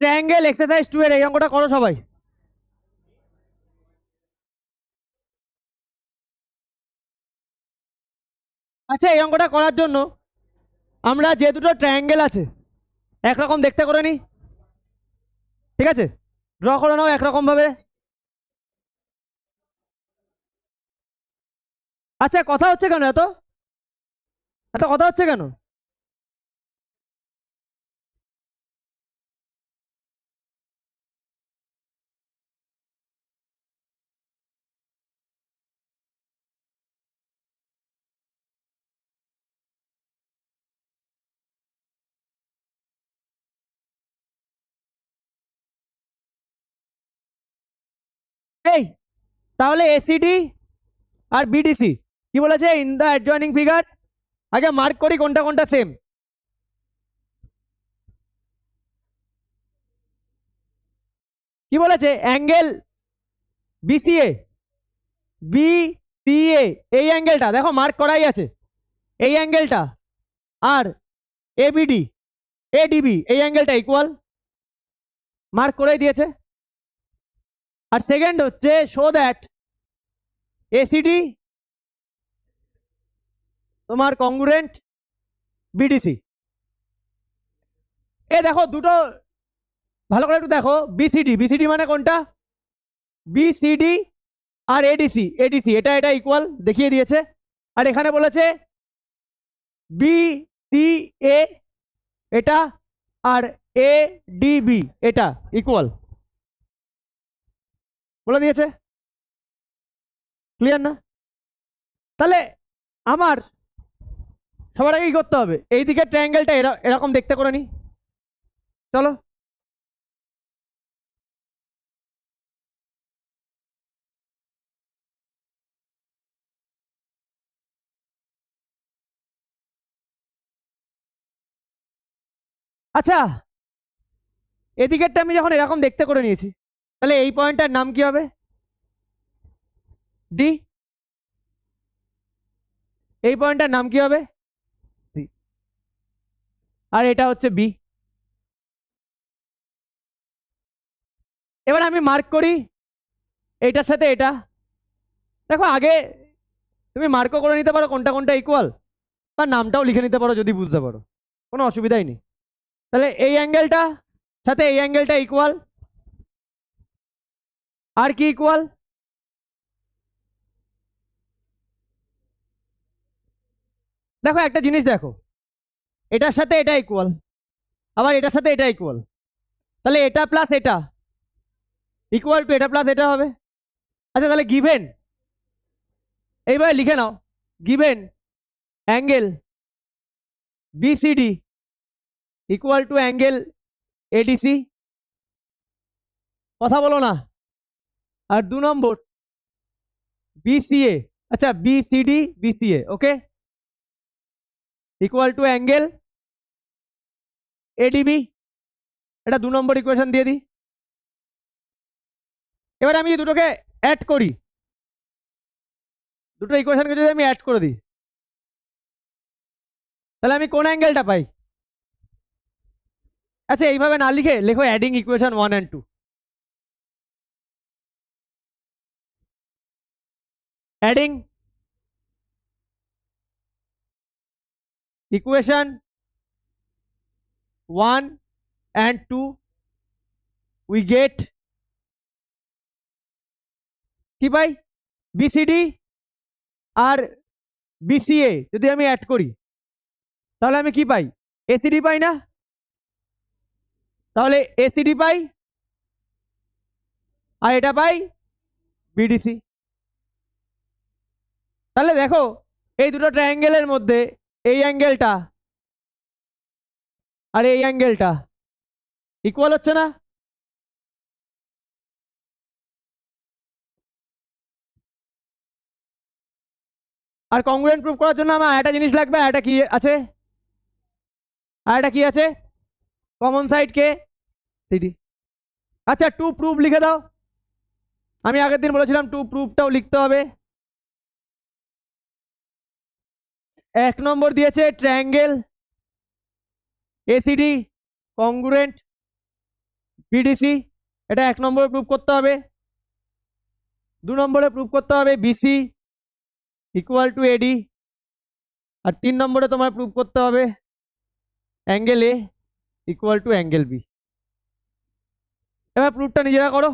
Triangle exercise 2 এর এই অঙ্কটা করো সবাই। আচ্ছা, এই অঙ্কটা করার জন্য আমরা যে দুটো ট্রায়াঙ্গেল আছে একরকম দেখতে করে নিই, ঠিক আছে? ড্র করে নাও একরকম ভাবে। আচ্ছা, কথা হচ্ছে কেন এত এত কথা হচ্ছে কেন? এই তাহলে এসিডি আর বিডিসি কি বলেছে ইন দ্য অ্যাডজয়নিং ফিগার? আগে মার্ক করি কোনটা কোনটা সেম। কি বলেছে? অ্যাঙ্গেল বিসিএ, বিসিএ এই অ্যাঙ্গেলটা দেখো মার্ক করাই আছে, এই অ্যাঙ্গেলটা আর এবিডি এডিবি এই অ্যাঙ্গেলটা ইকুয়াল, মার্ক করেই দিয়েছে। আর সেকেন্ড হচ্ছে শো দ্যাট এসিডি তোমার কংগ্রুয়েন্ট বিডিসি। এ দেখো দুটো ভালো করে একটু দেখো, বিসিডি বিসিডি মানে কোনটা? বিসিডি আর এডিসি এডিসি এটা এটা ইকুয়াল দেখিয়ে দিয়েছে। আর এখানে বলেছে বিসিএ এটা আর এডিবি এটা ইকুয়াল, বলে দিয়েছে। ক্লিয়ার না? তাহলে আমার সবার আগে কি করতে হবে? এই দিকের ট্রায়াঙ্গেলটা এরকম দেখতে করে নি, চলো। আচ্ছা, এদিকেরটা আমি যখন এরকম দেখতে করে নিয়েছি, তাহলে এই পয়েন্টটার নাম কি হবে? ডি। এই পয়েন্টটার নাম কি হবে? সি। আর এটা হচ্ছে বি। এবার আমি মার্ক করি এইটার সাথে এটা। দেখো আগে তুমি মার্কও করে নিতে পারো কোনটা কোনটা ইকুয়াল, বা নামটাও লিখে নিতে পারো যদি বুঝতে পারো, কোনো অসুবিধাই নেই। তাহলে এই অ্যাঙ্গেলটা সাথে এই অ্যাঙ্গেলটা ইকুয়াল, আর কি ইকুয়াল? দেখো একটা জিনিস দেখো, এটার সাথে এটা ইকুয়াল, আবার এটার সাথে এটা ইকুয়াল, তাহলে এটা প্লাস এটা ইকুয়াল টু এটা প্লাস এটা হবে। আচ্ছা তাহলে গিভেন, এইভাবে লিখে নাও, given angle BCD equal to angle ADC. কথা বলো না। আর 2 নম্বর বিসিএ, আচ্ছা BCD BCA okay equal to angle ADB. এটা 2 নম্বর ইকুয়েশন দিয়ে দিই। এবার আমি দুটোকে অ্যাড করি, দুটো ইকুয়েশনকে যদি আমি অ্যাড করে দিই, তাহলে আমি কোন অ্যাঙ্গেলটা পাই? আচ্ছা এইভাবে না লিখে লেখো adding equation 1 and 2। Adding equation 1 and 2 we get কি পাই? বিসিডি আর বিসিএ যদি আমি অ্যাড করি তাহলে আমি কি পাই? এসিডি পাই না? তাহলে এসিডি পাই আর এটা পাই বিডিসি। তাহলে দেখো এই দুটো ট্রায়াঙ্গেলের মধ্যে এই অ্যাঙ্গেলটা আর এই অ্যাঙ্গেলটা ইকুয়াল হচ্ছে না? আর কংগ্রুয়েন্ট প্রুফ করার জন্য আমার একটা জিনিস লাগবে, এটা কি আছে? আর এটা কি আছে? কমন সাইড কে সিডি। আচ্ছা টু প্রুফ লিখে দাও। আমি আগের দিন বলেছিলাম টু প্রুফটাও লিখতে হবে। 1 নম্বর দিয়েছে ট্রায়াঙ্গেল এসিডি কংগ্রুয়েন্ট বিডিসি, এটা 1 নম্বরে প্রুভ করতে হবে। 2 নম্বরে প্রুভ করতে হবে বিসি ইকুয়াল টু এডি। আর 3 নম্বরে তোমার প্রুভ করতে হবে angle A equal to angle B. এবার প্রুফটা নিজেরা করো,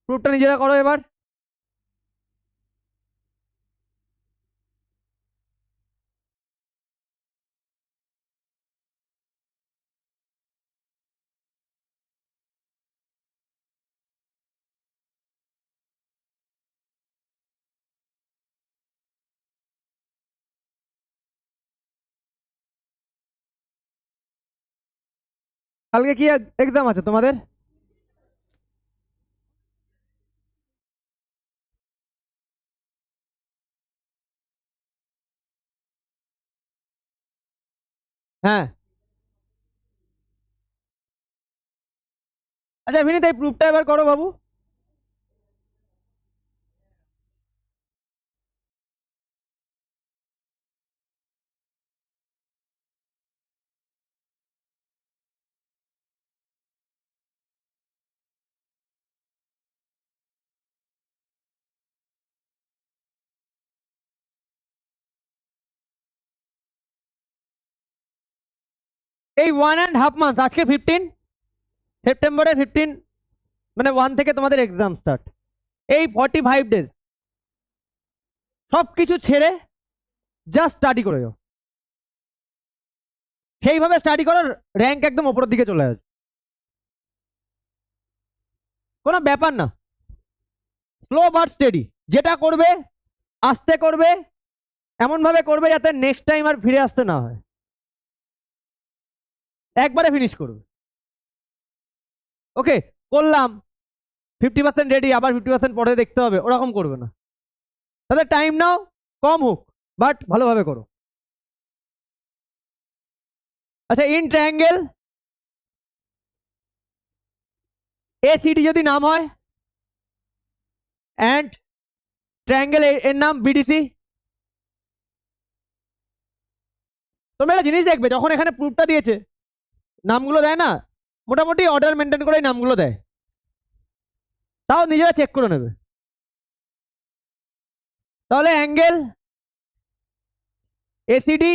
প্রুফটা নিজেরা করো এবার। কালকে কি এক্সাম আছে তোমাদের? হ্যাঁ, আচ্ছা বিনীত এই প্রুফটা এবার করো বাবু। এই 1.5 মান্থ, আজকে 15, সেপ্টেম্বরে 15, মানে 1 থেকে তোমাদের এক্সাম স্টার্ট। এই 45 ডেজ সব কিছু ছেড়ে জাস্ট স্টাডি করে যাও। সেইভাবে স্টাডি করো, র্যাঙ্ক একদম ওপরের দিকে চলে আসবে, কোনো ব্যাপার না। স্লো বাট স্টেডি, যেটা করবে আস্তে করবে, এমন ভাবে করবে যাতে নেক্সট টাইম আর ফিরে আসতে না হয়, একবারে ফিনিশ করবে। ওকে, করলাম 50% রেডি, আবার 50% পরে দেখতে হবে, ওরকম করবে না। তাহলে টাইম নাও, কম হোক বাট ভালোভাবে করো। আচ্ছা, ইন ট্রায়াঙ্গেল এসিডি যদি নাম হয়, অ্যান্ড ট্রায়াঙ্গেল এর নাম বিডিসি, তোমরা একটা জিনিস দেখবে, যখন এখানে প্রুফটা দিয়েছে নামগুলো দেয় না, মোটামুটি অর্ডার মেনটেন করেই নামগুলো দেয়, তাও নিজেরা চেক করে নেবে। তাহলে অ্যাঙ্গেল এসিডি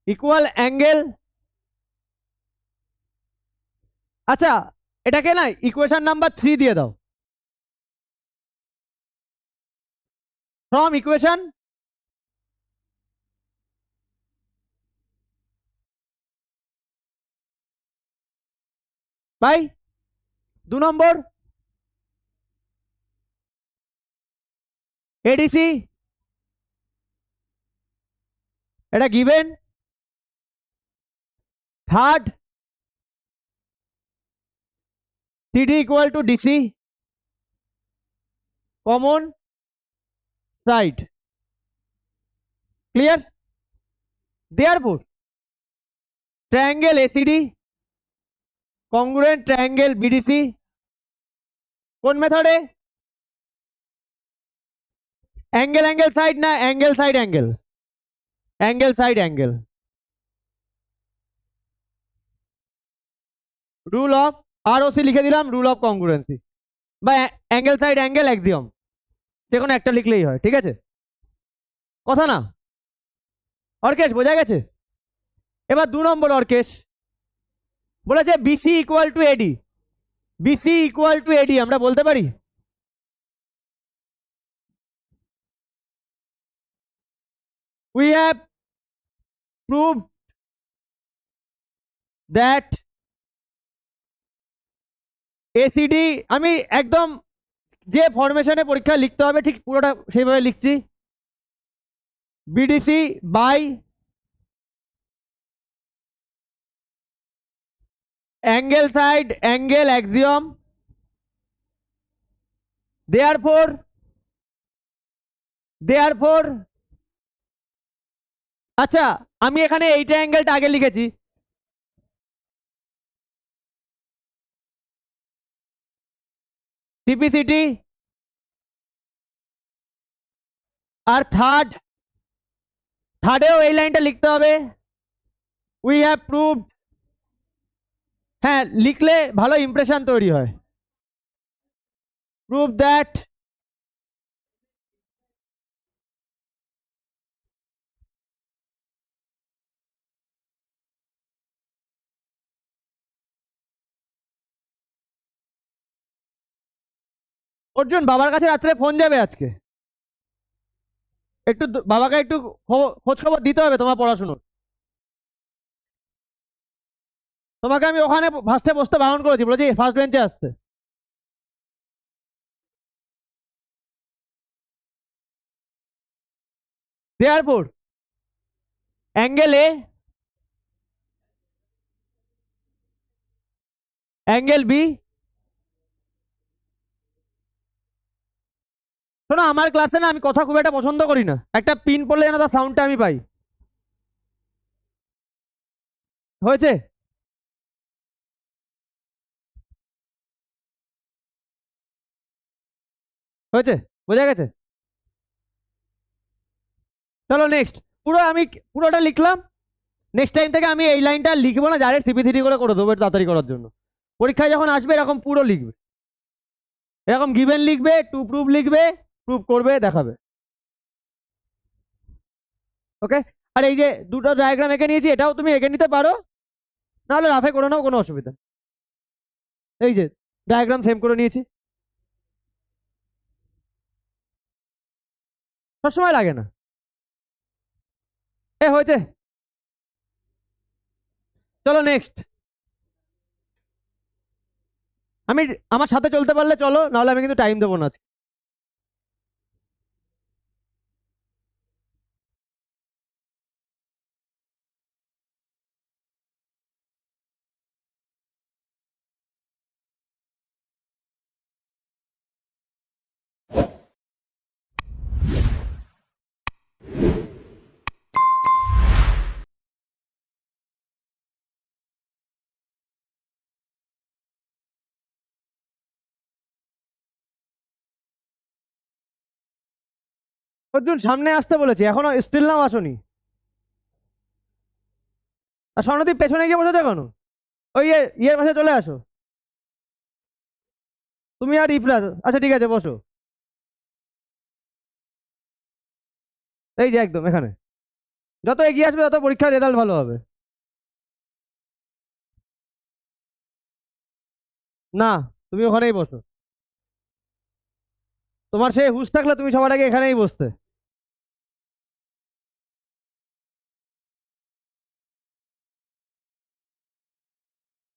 ইকুয়াল অ্যাঙ্গেল, আচ্ছা এটাকে না ইকুয়েশন নাম্বার 3 দিয়ে দাও। From equation by 2 number ADC, এটা given. Third CD equal to DC, common side. Clear? Therefore triangle ACD congruent triangle BDC, কোন মেথডে? অ্যাঙ্গেল অ্যাঙ্গেল সাইড না angle side angle? Angle side angle. Rule of ROC লিখে দিলাম, rule of congruency বা angle side angle axiom, যে কোনো একটা লিখলেই হয়, ঠিক আছে? কথা না অর্কেশ, বোঝা গেছে? এবার 2 নম্বর অর্কেশ বলেছে BC equal to AD, BC equal to AD আমরা বলতে পারি? we have proved that ACD, আমি একদম যে ফরমেশনে পরীক্ষা লিখতে হবে ঠিক পুরোটা সেইভাবে লিখছি, BDC by angle side angle axiom, therefore আচ্ছা আমি এখানে এইটা অ্যাঙ্গেলটা আগে লিখেছি, সিপিসিটি, আর থার্ডেও এই লাইনটা লিখতে হবে, উই হ্যাভ প্রুভড হ্যাঁ, লিখলে ভালো ইমপ্রেশন তৈরি হয়। প্রুভ দ্যাট অর্জুন বাবার কাছে রাত্রে ফোন যাবে আজকে, একটু বাবাকে একটু খোঁজ খবর দিতে হবে তোমার পড়াশুনোর। তোমাকে আমি ওখানে ফার্স্টে বসতে বারণ করেছি, বলেছি ফার্স্ট বেঞ্চে আসতে। Therefore angle A, angle B. শোনো, আমার ক্লাসে না আমি কথা খুব একটা পছন্দ করি না, একটা পিন পড়লে যেন তার সাউন্ডটা আমি পাই। হয়েছে? হয়েছে, বোঝা গেছে? চলো নেক্সট। আমি পুরোটা লিখলাম। নেক্সট টাইম থেকে আমি এই লাইনটা লিখবো না, ডাইরেক্ট সিপি3 করে দেবো একটু তাড়াতাড়ি করার জন্য। পরীক্ষায় যখন আসবে এরকম পুরো লিখবে, এরকম গিভেন লিখবে, টু প্রুভ লিখবে, প্রুভ করবে, দেখাবে। ওকে? আর এই যে দুটো ডায়াগ্রাম এঁকে নিয়েছি, এটাও তুমি এঁকে নিতে পারো, নাহলে রাফে করে নাও, কোনো অসুবিধা। এই যে ডায়াগ্রাম সেম করে নিয়েছি, সবসময় লাগে না। হয়েছে। চলো নেক্সট। আমি আমার সাথে চলতে পারলে চলো, নাহলে আমি কিন্তু টাইম দেবো না আজকে। অর্জুন সামনে আসতে বলেছি, এখনো স্টিল নাও আসনি। আর স্বর্ণদীপ পেছনে গিয়ে বসে কেন? ওই ইয়ের পাশে চলে আসো। তুমি আর ইফরাজ, আচ্ছা ঠিক আছে বসো। এই যে একদম এখানে। যত এগিয়ে আসবে তত পরীক্ষার রেজাল্ট ভালো হবে। না, তুমি ওখানেই বসো। তোমার সেই হুঁশ থাকলে তুমি সবার আগে এখানেই বসতে।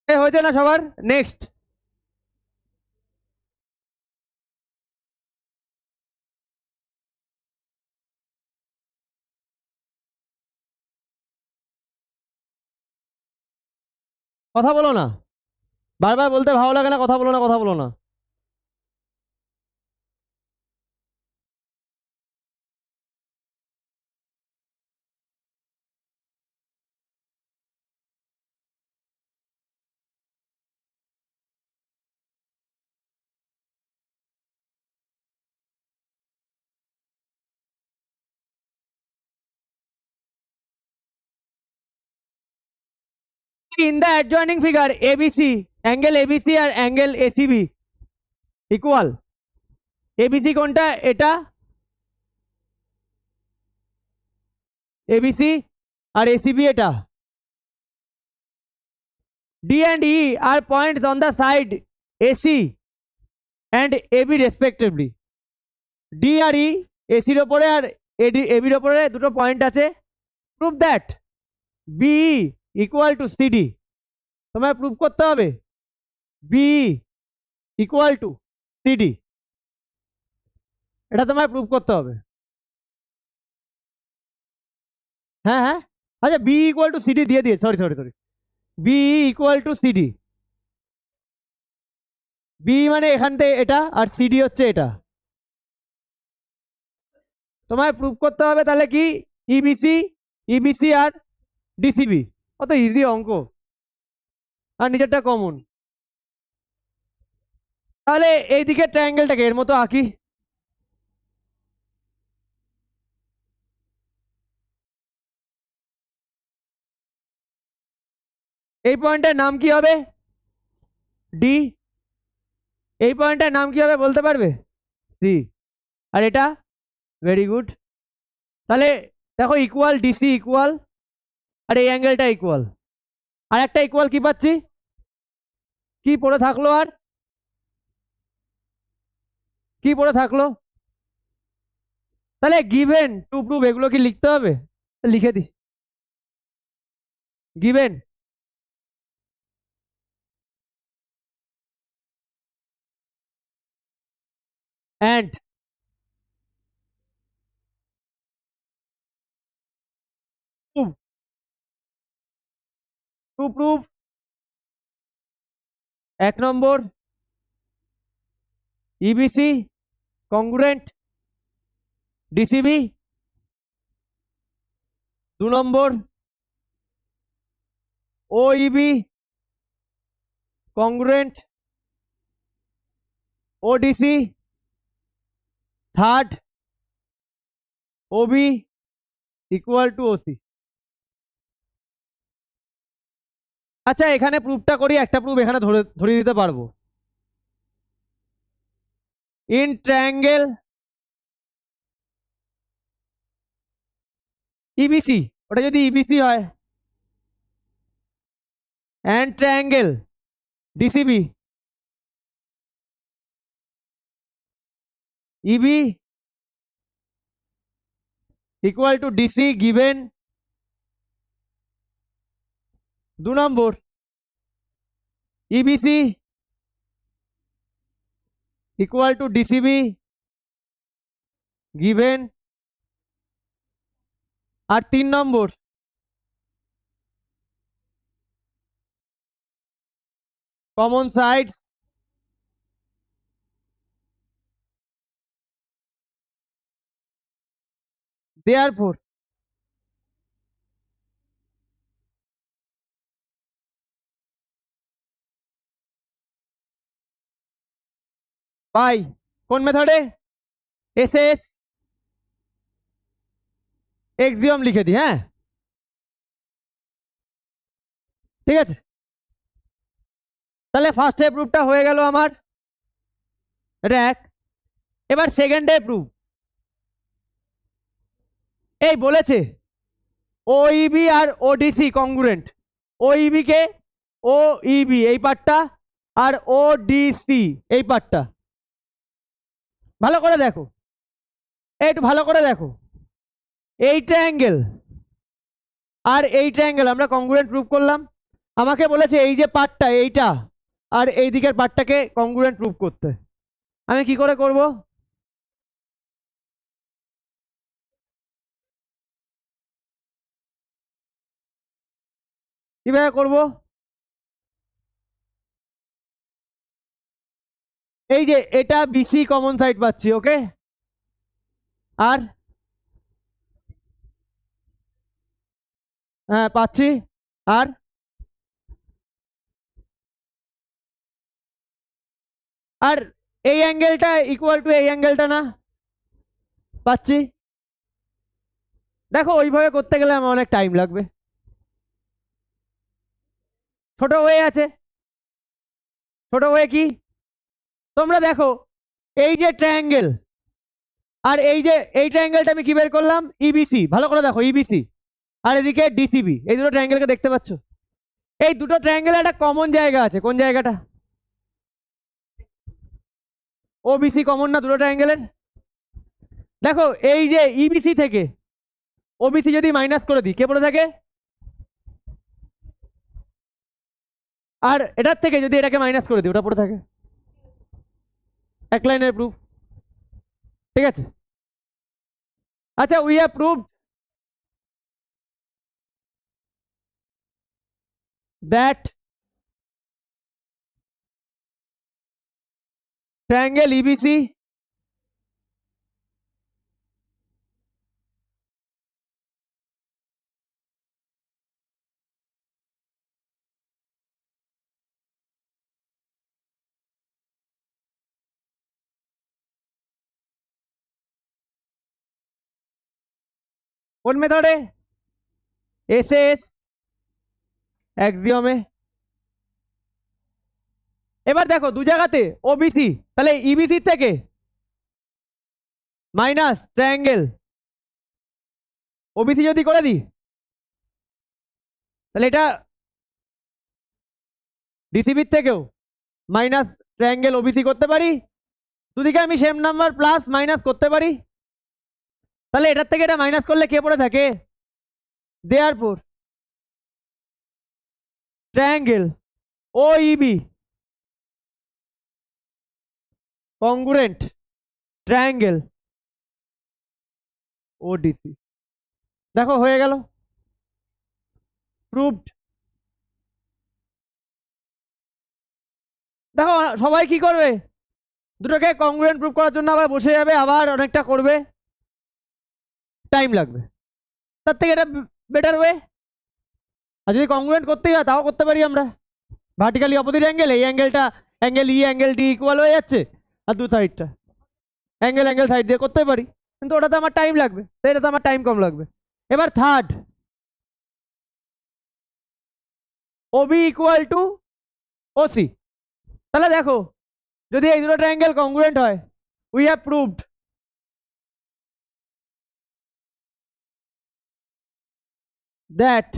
হয়েছে না সবার? নেক্সট। কথা বলো না, বারবার বলতে ভালো লাগে না, কথা বলো না, কথা বলো না। In the adjoining figure ABC, angle ABC R angle ACB equal. ABC কোনটা? এটা ABC আর ACB এটা। D and E are points on the side AC and AB respectively. D R E AC এর উপরে আর AB এর উপরে দুটো point আছে। Prove that BE equal to CD. তোমায় প্রুভ করতে হবে BE equal to CD, এটা তোমায় প্রুভ করতে হবে। হ্যাঁ হ্যাঁ, আচ্ছা BE equal to CD দিয়ে দিয়ে, sorry sorry sorry, BE equal to CD। BE মানে এখান থেকে এটা, আর CD হচ্ছে এটা। তোমায় প্রুভ করতে হবে তাহলে কি EBC, EBC আর DCB। কত ইজি অঙ্ক, আর নিচেরটা কমন। তাহলে এই দিকের ট্রায়াঙ্গেলটাকে এর মতো আঁকি। এই পয়েন্টের নাম কি হবে? ডি, এই পয়েন্টটার নাম কি হবে বলতে পারবে? সি। আর এটা ভেরি গুড। তাহলে দেখো ইকুয়াল ডিসি ইকুয়াল, আর এই অ্যাঙ্গেলটা ইকুয়াল, আর একটা ইকুয়াল কি পাচ্ছি, কি পড়ে থাকলো, আর কি পড়ে থাকলো? তাহলে গিভেন টু প্রুভ এগুলো কি লিখতে হবে? লিখে দি, given and to prove 1 number EBC congruent DCB, 2 number OEB congruent ODC, third OB equal to OC. আচ্ছা এখানে প্রুফটা করি, একটা প্রুফ এখানে ধরিয়ে দিতে পারবো। ইন ট্রায়াঙ্গেল ইবিসি, ওটা যদি ইবিসি হয়, and triangle DCB EB equal to DC given 2 number EBC equal to DCB given, আর 3 number common side therefore by কোন মেথডে, এসএস এক্সিওম লিখে দিই, হ্যাঁ ঠিক আছে। তাহলে ফার্স্ট প্রুফটা হয়ে গেল আমার, এটা এক। এবার সেকেন্ডে প্রুফ, এই বলেছে ওইবি আর ওডিসি কংগ্রুয়েন্ট, ওইবি কে ওইবি এই পার্টটা, আর ওডিসি এই পার্টটা। ভালো করে দেখো, একটু ভালো করে দেখো, এই ট্রায়াঙ্গেল আর এই ট্রায়াঙ্গেল আমরা কংগ্রুয়েন্ট প্রুফ করলাম। আমাকে বলেছে এই যে পার্টটা এইটা আর এই দিকের পার্টটাকে কংগ্রুয়েন্ট প্রুফ করতে। আমি কি করে করব? কিভাবে করব? এই যে এটা বিসি কমন সাইড পাচ্ছি, ওকে, আর হ্যাঁ পাচ্ছি, আর আর এই অ্যাঙ্গেলটা ইকুয়াল টু এই অ্যাঙ্গেলটা না, পাচ্ছি। দেখো ওইভাবে করতে গেলে আমার অনেক টাইম লাগবে, ছোট ওয়ে আছে। ছোট ওয়ে কি, তোমরা দেখো এই যে ট্রায়াঙ্গেল আর এই যে এই ট্রায়াঙ্গেলটা আমি কি বের করলাম, ইবিসি, ভালো করে দেখো ইবিসি, আর এদিকে ডিসিবি, এই দুটো ট্রায়াঙ্গেলকে দেখতে পাচ্ছ? এই দুটো ট্রায়াঙ্গেল একটা কমন জায়গা আছে, কোন জায়গাটা? ওবিসি কমন না দুটো ট্রায়াঙ্গেলের? দেখো এই যে ইবিসি থেকে ওবিসি যদি মাইনাস করে দিই, কে পড়ে থাকে? আর এটার থেকে যদি এটাকে মাইনাস করে দিই, ওটা পড়ে থাকে। এক লাইনের প্রুফ, ঠিক আছে। আচ্ছা we have proved that triangle EBC কোন মেথডে? এসএস অ্যাক্সিওমে। এবার দেখো দু জায়গাতে ওবিসি, তাহলে ইবিসি থেকে মাইনাস ট্রায়াঙ্গেল ওবিসি যদি করে দিই, তাহলে এটা ডিসিবির থেকেও মাইনাস ট্রায়াঙ্গেল ওবিসি করতে পারি। দুদিকে আমি সেম নাম্বার প্লাস মাইনাস করতে পারি। তাহলে এটার থেকে এটা মাইনাস করলে কে পড়ে থাকে? দেয়ারফর ট্রায়াঙ্গেল ওইবি কংগ্রুয়েন্ট ট্রায়াঙ্গেল ওডিসি। দেখো হয়ে গেল, প্রুভড। দেখো সবাই কি করবে, দুটোকে কংগ্রুয়েন্ট প্রুভ করার জন্য আবার বসে যাবে, আবার অনেকটা করবে, টাইম লাগবে। তার থেকে এটা বেটার ওয়ে। আর যদি কংগ্রুয়েন্ট করতেই হয় তাও করতে পারি আমরা। ভার্টিক্যালি অপোজিট অ্যাঙ্গেল, এই অ্যাঙ্গেলটা angle E angle D equal হয়ে যাচ্ছে, আর দু সাইডটা অ্যাঙ্গেল অ্যাঙ্গেল সাইড দিয়ে করতে পারি, কিন্তু ওটাতে আমার টাইম লাগবে, তো এটাতে আমার টাইম কম লাগবে। এবার third, OB equal to OC. তাহলে দেখো যদি এই দুটো ট্রায়াঙ্গেল কংগ্রুয়েন্ট হয়, we have proved that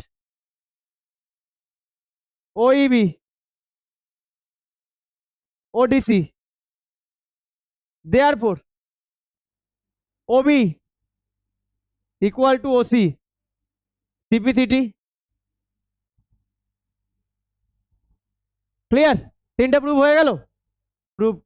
OEB ODC therefore OB equal to OC CPCT. Clear? তিনটা প্রুভ হয়ে গেল, প্রুভড।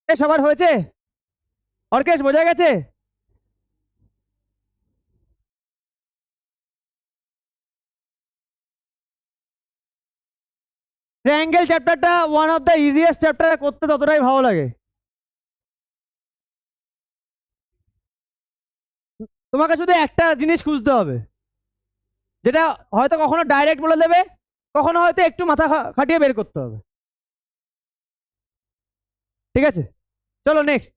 সবার হয়েছে? অর্কেশ বোঝা গেছে? ট্রায়াঙ্গেল চ্যাপ্টারটা one of the easiest chapter, করতে ততটাই ভালো লাগে। তোমাকে শুধু একটা জিনিস খুঁজতে হবে, যেটা হয়তো কখনো ডাইরেক্ট বলে দেবে, কখনো হয়তো একটু মাথা খাটিয়ে বের করতে হবে। ঠিক আছে, চলো next.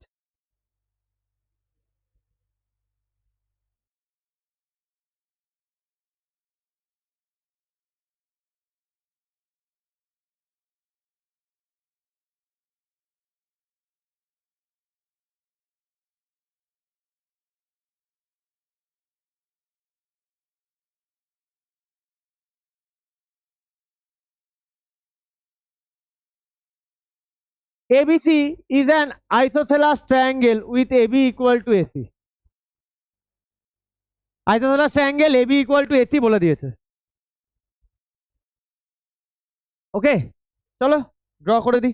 ABC is an isosceles triangle with AB equal to AC. Isosceles triangle AB equal to AC বলে দিয়েছে। ওকে, চলো ড্র করে দিই।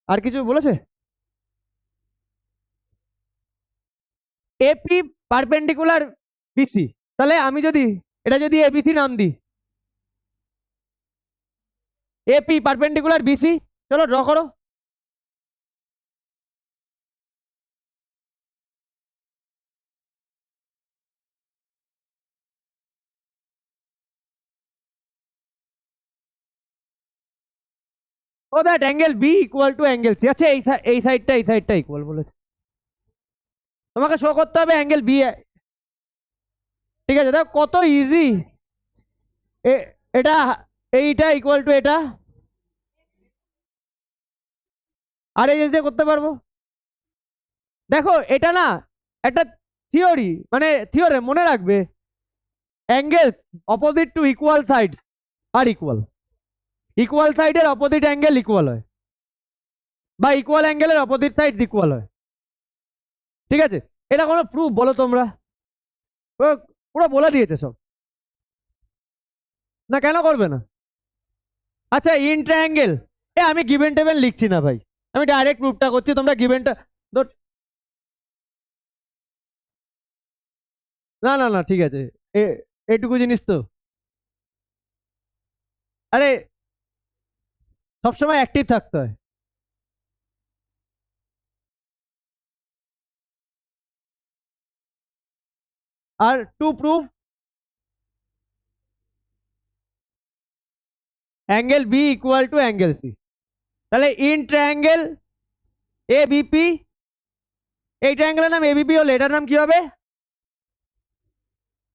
আর কিছু বলেছে? এপি পারপেন্ডিকুলার বিসি, তাহলে আমি যদি এটা যদি এবিসি নাম দিই, এপি পারপেন্ডিকুলার বিসি, চলো ড্র করো। ও that angle B equal to angle C. আচ্ছা এই সাইডটা ইকুয়াল বলেছে, তোমাকে শো করতে হবে অ্যাঙ্গেল বি। ঠিক আছে, দেখো কত ইজি। এটা এইটা ইকুয়াল টু এটা, আর এই দিয়ে করতে পারবো। দেখো এটা না একটা থিওরি, মানে থিওরে মনে রাখবে, angle opposite to equal side আর ইকুয়াল, ইকুয়াল সাইডের অপোজিট অ্যাঙ্গেল ইকুয়াল হয়, বা ইকুয়াল অ্যাঙ্গেলের অপোজিট সাইড ইকুয়াল হয়। ঠিক আছে, এটা কোনো প্রুফ বলো তোমরা? পুরো বলে দিয়েছে সব, না কেন করবে না? আচ্ছা ইন ট্রায়াঙ্গেল, আমি গিভেন টেবিল লিখছি না ভাই, আমি ডাইরেক্ট প্রুফটা করছি, তোমরা গিভেনটা। না না না ঠিক আছে, এটুকু জিনিস তো, আরে সবসময় অ্যাক্টিভ থাকতে হয়। আর to proof angle B equal to angle C, তাহলে ইন ট্রায়াঙ্গেল এ বিপি, এই ট্রায়াঙ্গেলের নাম এবিপি হলে এটার নাম কি হবে?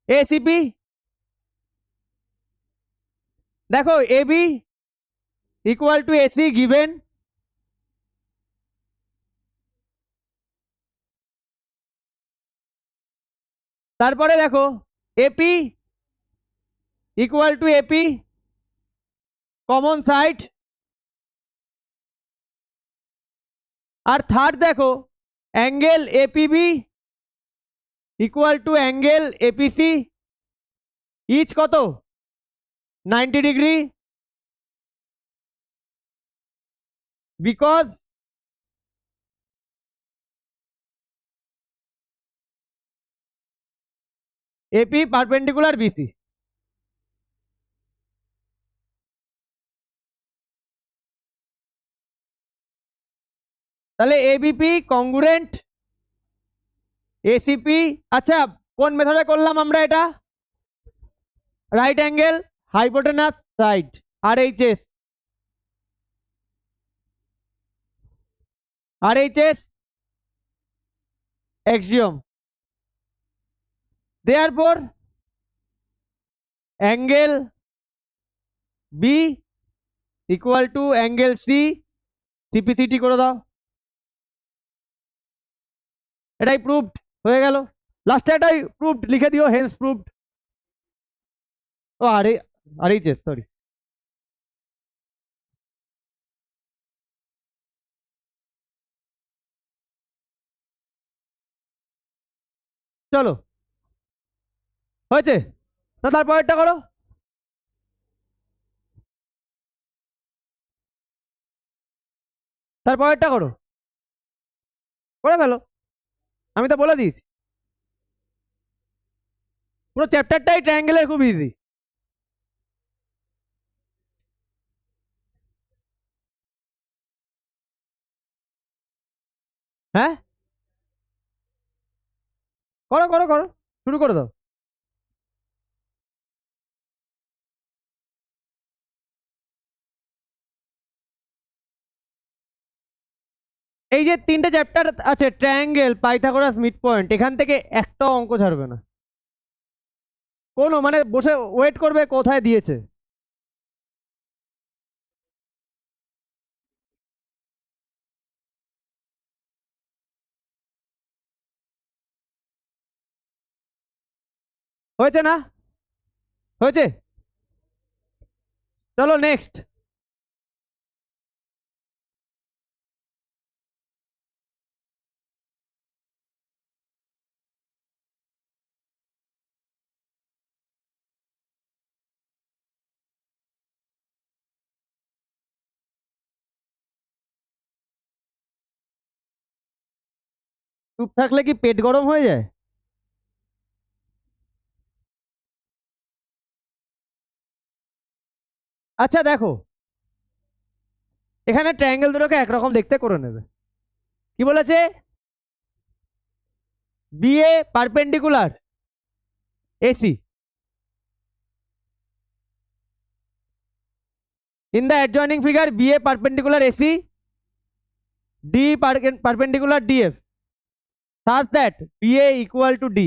এসিপি। দেখো AB equal to AC given, তারপরে দেখো AP equal to AP common side, আর থার্ড দেখো angle APB equal to angle APC, each কত 90 degree, because AP perpendicular BC. তাহলে এবিপি কংগ্রুয়েন্ট এসিপি। আচ্ছা কোন মেথডে করলাম আমরা এটা? Right angle hypotenuse side, RHS, RHS axiom, therefore angle B equal to angle C, CPCT করে দাও, এটাই প্রুভড হয়ে গেল। লাস্টে এটাই প্রুভড লিখে দিও, হেন্স প্রুভড। ও আরএইচএস সরি। চলো হয়েছে না, তারপরেরটা করো। তারপরেরটা করো, করে ফেলো, আমি তো বলে দিয়েছি, পুরো চ্যাপ্টারটাই ট্রায়াঙ্গেলের খুব ইজি। হ্যাঁ করো করো করো, শুরু করে দাও। এই যে তিনটে চ্যাপ্টার আছে, ট্রায়াঙ্গেল, পাইথাগোরাস, মিড পয়েন্ট, এখান থেকে একটা অঙ্ক ছাড়বে না কোনো, মানে বসে ওয়েট করবে কোথায় দিয়েছে। হয়েছে না? হয়েছে, চলো নেক্সট। চুপ থাকলে কি পেট গরম হয়ে যায়? আচ্ছা দেখো, এখানে ট্রায়াঙ্গেল দুটোকে একরকম দেখতে করে নেবে। কি বলেছে? BA perpendicular AC in the adjoining figure, BA perpendicular AC, D perpendicular DF, such that BA equal to D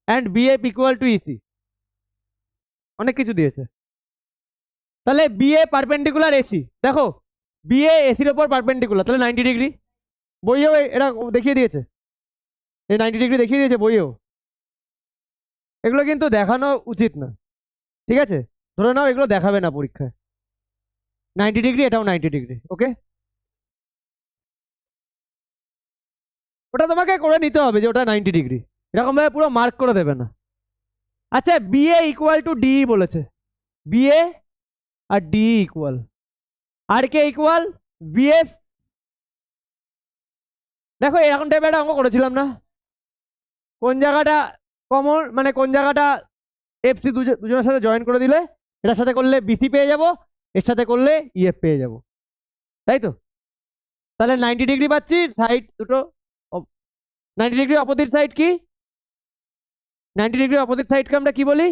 and BF equal to EC. অনেক কিছু দিয়েছে। তাহলে BA পারপেন্ডিকুলার এসি, দেখো BA এসির ওপর পারপেন্ডিকুলার, তাহলে 90 ডিগ্রি। বইয়েও এটা দেখিয়ে দিয়েছে, এই 90 ডিগ্রি দেখিয়ে দিয়েছে বইয়েও। এগুলো কিন্তু দেখানো উচিত না, ঠিক আছে? ধরে নাও এগুলো দেখাবে না পরীক্ষায়। 90 ডিগ্রি, এটাও 90 ডিগ্রি, ওকে? ওটা তোমাকে করে নিতে হবে যে ওটা 90 ডিগ্রি, এরকম ভাবে পুরো মার্ক করে দেবে না। আচ্ছা, বিএ ইকুয়াল টু ডি বলেছে, বিএ আর ডি ইকুয়াল, আর কে ইকুয়াল বিএফ। দেখো এরকম টাইপের একটা অঙ্ক করেছিলাম না? কোন জায়গাটা কমন, মানে কোন জায়গাটা এফসি দুজনের সাথে জয়েন করে দিলে এটার সাথে করলে বিসি পেয়ে যাব, এর সাথে করলে ইএফ পেয়ে যাব, তাই তো? তাহলে 90 ডিগ্রি পাচ্ছি, সাইড দুটো 90 ডিগ্রি অপোজিট সাইড কি? 90 ডিগ্রি অপোজিট সাইডকে আমরা কি বলি?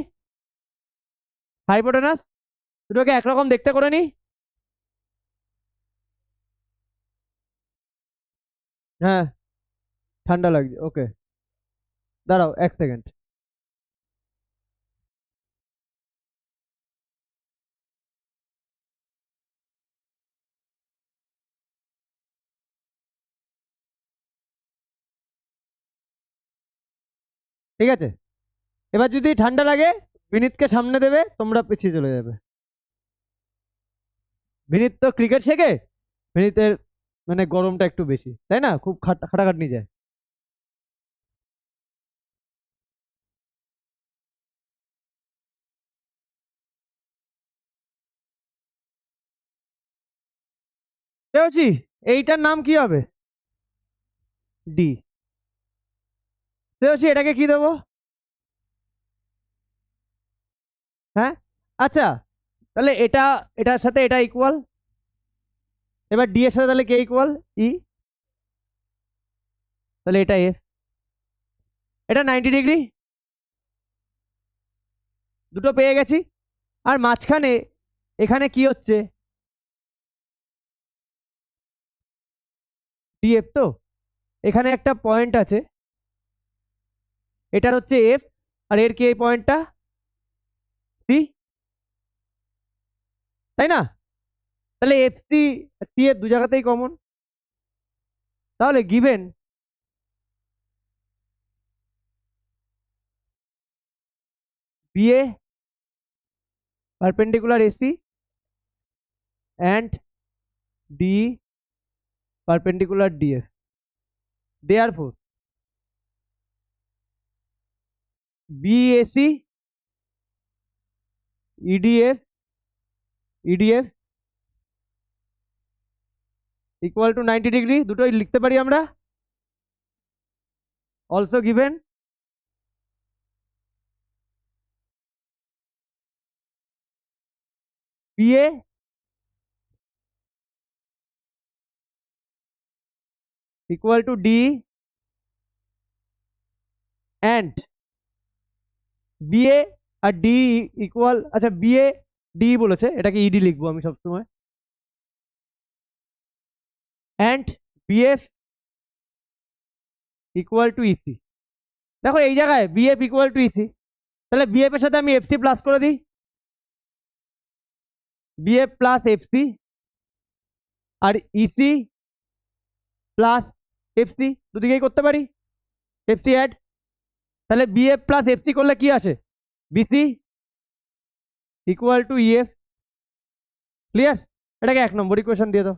হাইপোটেনাস। দুটোকে একরকম দেখতে করে নি। হ্যাঁ, ঠান্ডা লাগছে, ওকে দাঁড়াও 1 সেকেন্ড। ঠিক আছে, এবার যদি ঠান্ডা লাগে বিনীতকে সামনে দেবে, তোমরা পিছিয়ে চলে যাবে। বিনীত তো ক্রিকেট শেখে, বিনীতের মানে গরমটা একটু বেশি, তাই না? খুব খাটাখাটনি যায়। বুঝছি, এইটার নাম কি হবে? ডি। বুঝছি, এটাকে কি দেবো? হ্যাঁ, আচ্ছা তাহলে এটা, এটার সাথে এটা ইকুয়াল, এবার ডি এর সাথে তাহলে কে ইকুয়াল? ই। তাহলে এটা এফ, এটা 90 ডিগ্রি, দুটো পেয়ে গেছি। আর মাঝখানে এখানে কি হচ্ছে? ডিএফ তো, এখানে একটা পয়েন্ট আছে, এটার হচ্ছে এফ, আর এর কি এই পয়েন্টটা সি, তাই না? তাহলে এফ সি সি এর দু জায়গাতেই কমন, তাহলে given BA perpendicular AC and D perpendicular DF, therefore BAC EDF equal to 90 degree, দুটোই লিখতে পারি আমরা। also given BA equal to D and BA আর D ইকুয়াল, আচ্ছা BA D বলেছে, এটাকে ED লিখবো আমি সবসময়, and BF equal to EC। দেখো এই জায়গায় BF equal to EC, তাহলে BF এর সাথে আমি FC প্লাস করে দিই, BF প্লাস FC আর EC প্লাস এফসি, দুদিকেই করতে পারি, এফসি অ্যাড, তাহলে বিএফ প্লাস এফসি করলে কি আসে? BC equal to EF. Clear? এটাকে 1 নম্বর ইকুয়েশন দিয়ে দাও।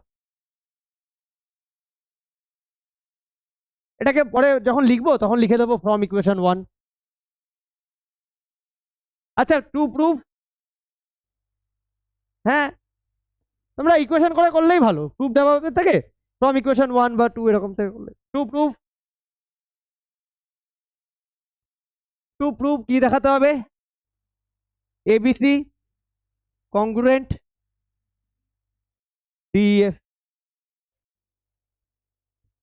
এটাকে পরে যখন লিখবো তখন লিখে দেবো ফ্রম ইকুয়েশন 1। আচ্ছা, টু প্রুফ, হ্যাঁ তোমরা ইকুয়েশন করে করলেই ভালো, প্রুফ দেওয়া থেকে ফ্রম ইকুয়েশন 1 বা 2 এরকম থেকে করলে। টু প্রুফ টু প্রুভ কি দেখাতে হবে? ABC congruent DF.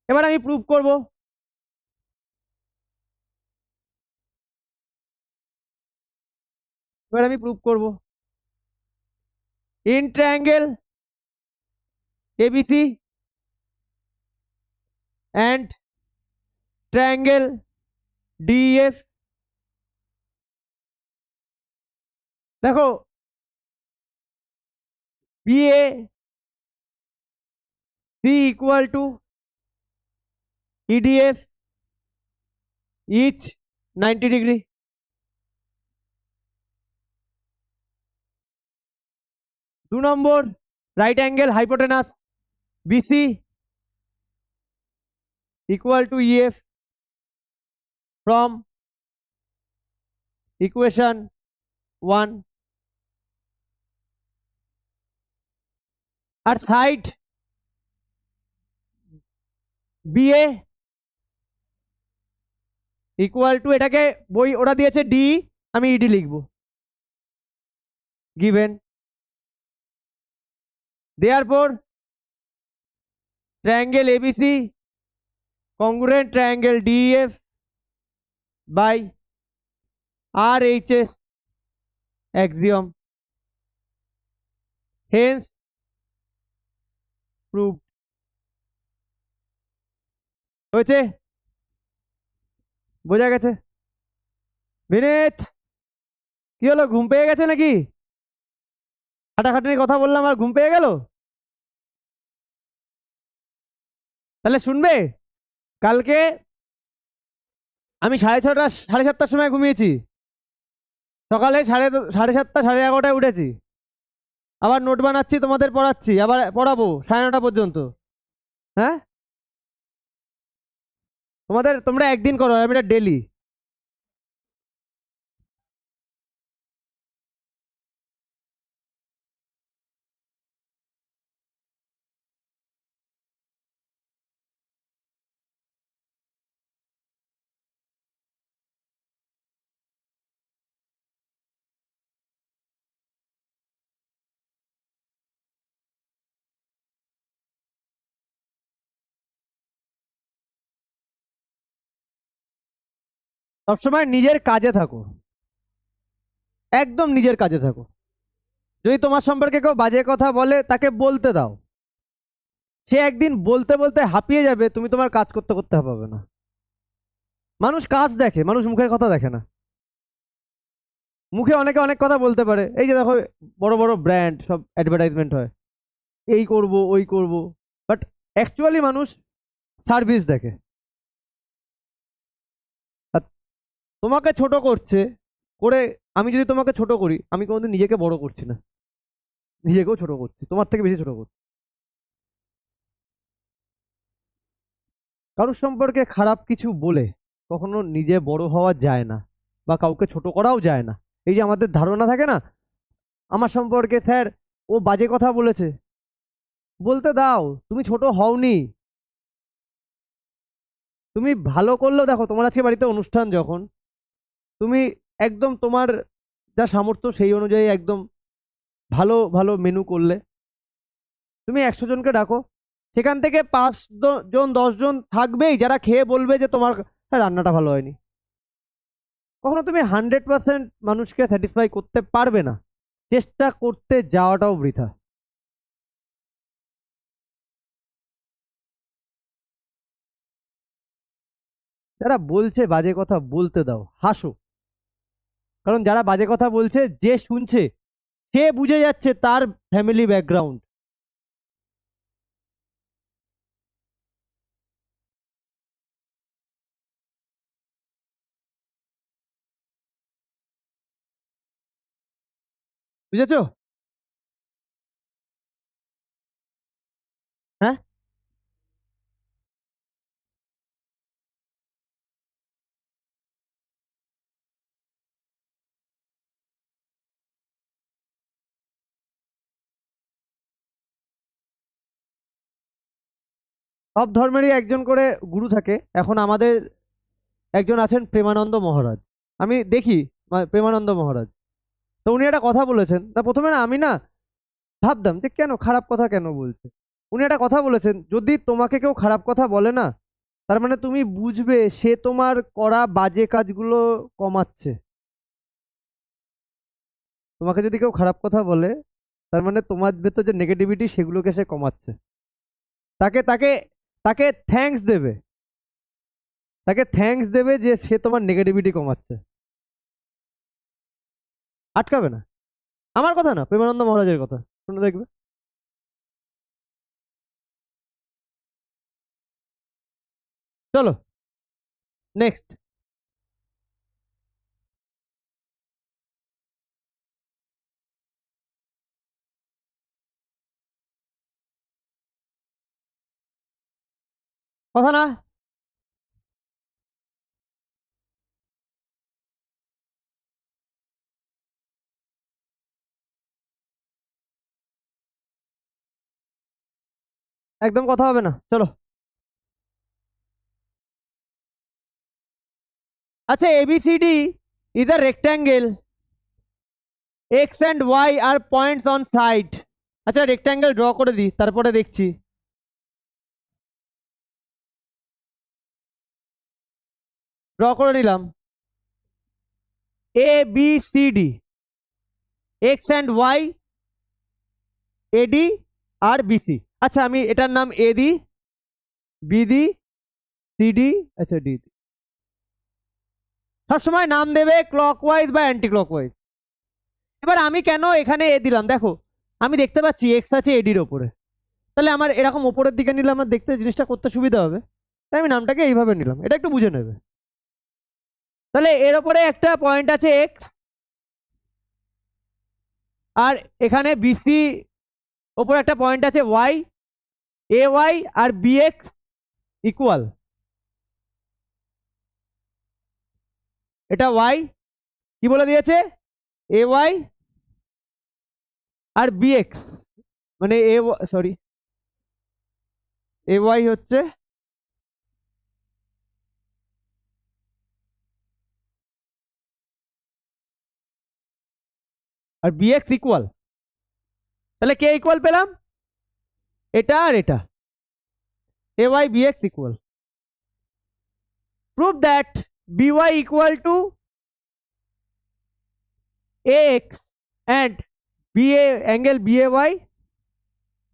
এবার আমি প্রুভ করব। In triangle ABC and triangle DEF, দেখো BAC equal to EDF each 90 degree। দু নম্বর right angle hypotenuse BC equal to EF from equation 1। আর সাইড BA equal to, এটাকে বই ওরা দিয়েছে D, আমি ED লিখবো, given। therefore triangle ABC congruent triangle DEF by RHS axiom, hence proved। হয়েছে? বোঝা গেছে? বিনীত, কি হলো, ঘুম পেয়ে গেছে নাকি? খাটাখাটনির কথা বললাম আর ঘুম পেয়ে গেল? তাহলে শুনবে, কালকে আমি 6:30 7:30 সময় ঘুমিয়েছি, সকালে 7:30 11:30 উঠেছি, আবার নোট বানাচ্ছি, তোমাদের পড়াচ্ছি, আবার পড়াবো 9:30 পর্যন্ত। হ্যাঁ, তোমরা একদিন করো, আমি এটা ডেলি। সবসময় নিজের কাজে থাকো, একদম নিজের কাজে থাকো। যদি তোমার সম্পর্কে কেউ বাজে কথা বলে, তাকে বলতে দাও। সে একদিন বলতে বলতে হাঁপিয়ে যাবে, তুমি তোমার কাজ করতে করতে পারবে না। মানুষ কাজ দেখে, মানুষ মুখের কথা দেখে না। মুখে অনেকে অনেক কথা বলতে পারে, এই যে দেখো বড় বড় ব্র্যান্ড সব অ্যাডভার্টাইজমেন্ট হয়, এই করব ওই করব, বাট অ্যাকচুয়ালি মানুষ সার্ভিস দেখে। আর তোমাকে ছোট করছে করে, আমি যদি তোমাকে ছোট করি, আমি কোনোদিন নিজেকে বড় করছি না, নিজেকেও ছোট করছি, তোমার থেকে বেশি ছোট করছি। কারোর সম্পর্কে খারাপ কিছু বলে কখনো নিজে বড় হওয়া যায় না, বা কাউকে ছোট করাও যায় না। এই যে আমাদের ধারণা থাকে না, আমার সম্পর্কে স্যার ও বাজে কথা বলেছে, বলতে দাও, তুমি ছোট হওনি। তুমি ভালো করলেও, দেখো তোমার আজকে বাড়িতে অনুষ্ঠান, যখন তুমি একদম তোমার যা সামর্থ্য সেই অনুযায়ী একদম ভালো ভালো মেনু করলে, তুমি 100 জনকে ডাকো, সেখান থেকে 5 জন 10 জন থাকবেই যারা খেয়ে বলবে যে তোমার রান্নাটা ভালো হয়নি। কখনো তুমি 100% মানুষকে স্যাটিসফাই করতে পারবে না, চেষ্টা করতে যাওয়াটাও বৃথা। যারা বলছে বাজে কথা, বলতে দাও, হাসো। কারণ যারা বাজে কথা বলছে, যে শুনছে সে বুঝে যাচ্ছে তার ফ্যামিলি ব্যাকগ্রাউন্ড। বুঝেছো? হ্যাঁ, সব ধর্মেরই একজন করে গুরু থাকে। এখন আমাদের একজন আছেন প্রেমানন্দ মহারাজ। আমি দেখি প্রেমানন্দ মহারাজ, তো উনি একটা কথা বলেছেন। তা প্রথমে না আমি না ভাবতাম যে কেন খারাপ কথা কেন বলছে। উনি একটা কথা বলেছেন, যদি তোমাকে কেউ খারাপ কথা বলে না, তার মানে তুমি বুঝবে সে তোমার করা বাজে কাজগুলো কমাচ্ছে। তোমাকে যদি কেউ খারাপ কথা বলে, তার মানে তোমার ভেতর যে নেগেটিভিটি সেগুলোকে সে কমাচ্ছে। তাকে তাকে তাকে থ্যাঙ্কস দেবে, তাকে থ্যাঙ্কস দেবে যে সে তোমার নেগেটিভিটি কমাচ্ছে, আটকাবে না। আমার কথা না, প্রেমানন্দ মহারাজের কথা শুনে দেখবে। চলো নেক্সট। কথা না। একদম কথা হবে না, চলো। আচ্ছা, ABCD is a rectangle. X and Y are points on side. আচ্ছা রেক্ট্যাঙ্গেল ড্র করে দিই, তারপরে দেখছি। ড্র করে নিলাম। ABCD, X and Y, AD R BC। আচ্ছা আমি এটার নাম A the, B the, CD, আচ্ছা D দি। সবসময় নাম দেবে ক্লকওয়াইজ বা অ্যান্টি ক্লকওয়াইজ। এবার আমি কেন এখানে এ দিলাম, দেখো আমি দেখতে পাচ্ছি এক্স আছে এডির ওপরে, তাহলে আমার এরকম ওপরের দিকে নিলে আমার দেখতে জিনিসটা করতে সুবিধা হবে, তাই আমি নামটাকে এইভাবে নিলাম, এটা একটু বুঝে নেবে। তাহলে এর ওপরে একটা পয়েন্ট আছে এক্স, আর এখানে বিসি ওপরে একটা পয়েন্ট আছে ওয়াই, এ ওয়াই আর বি এক্স ইকুয়াল, এটা ওয়াই কি বলে দিয়েছে, এ ওয়াই আর বি এক্স, মানে এ সরি এ ওয়াই হচ্ছে আর বি এক্স ইকুয়াল। তাহলে কে ইকুয়াল পেলাম, এটা আর এটা, A Y B X equal. Prove that B Y equal to A X and B A angle B A Y,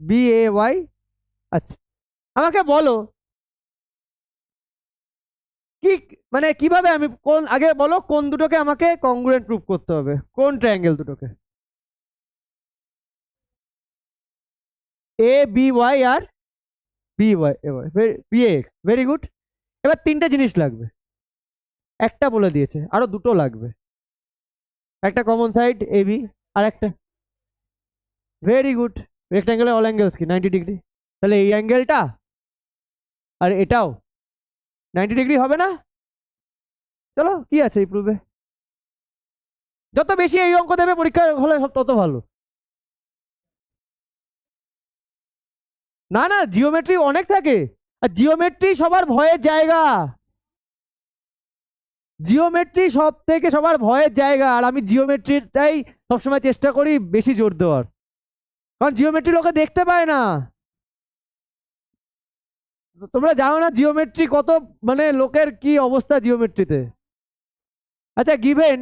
B A Y. আচ্ছা আমাকে বলো কি, মানে কিভাবে আমি কোন, আগে বলো কোন দুটোকে আমাকে কংগ্রুয়েন্ট প্রুভ করতে হবে, কোন ট্রায়াঙ্গেল দুটোকে, এ বি ওয়াই আর B Y, B X, very good. এবার তিনটে জিনিস লাগবে, একটা বলে দিয়েছে, আরো দুটো লাগবে। একটা কমন সাইড এ বি, আর একটা, ভেরি গুড। রেক্ট্যাঙ্গেলের অল অ্যাঙ্গেলস কি 90 ডিগ্রি, তাহলে এই অ্যাঙ্গেলটা আর এটাও 90 ডিগ্রি হবে না। চলো কি আছে এই প্রুফে, যত বেশি এই অঙ্ক দেবে পরীক্ষা হলে তত ভালো। না না, জিওমেট্রি অনেক থাকে, আর জিওমেট্রি সবার ভয়ের জায়গা, জিওমেট্রি সব থেকে সবার ভয়ের জায়গা, আর আমি জিওমেট্রিটাই সবসময় চেষ্টা করি বেশি জোর দেওয়ার, কারণ জিওমেট্রি লোকে দেখতে পায় না। তোমরা জানো না জিওমেট্রি কত, মানে লোকের কি অবস্থা জিওমেট্রিতে। আচ্ছা গিভেন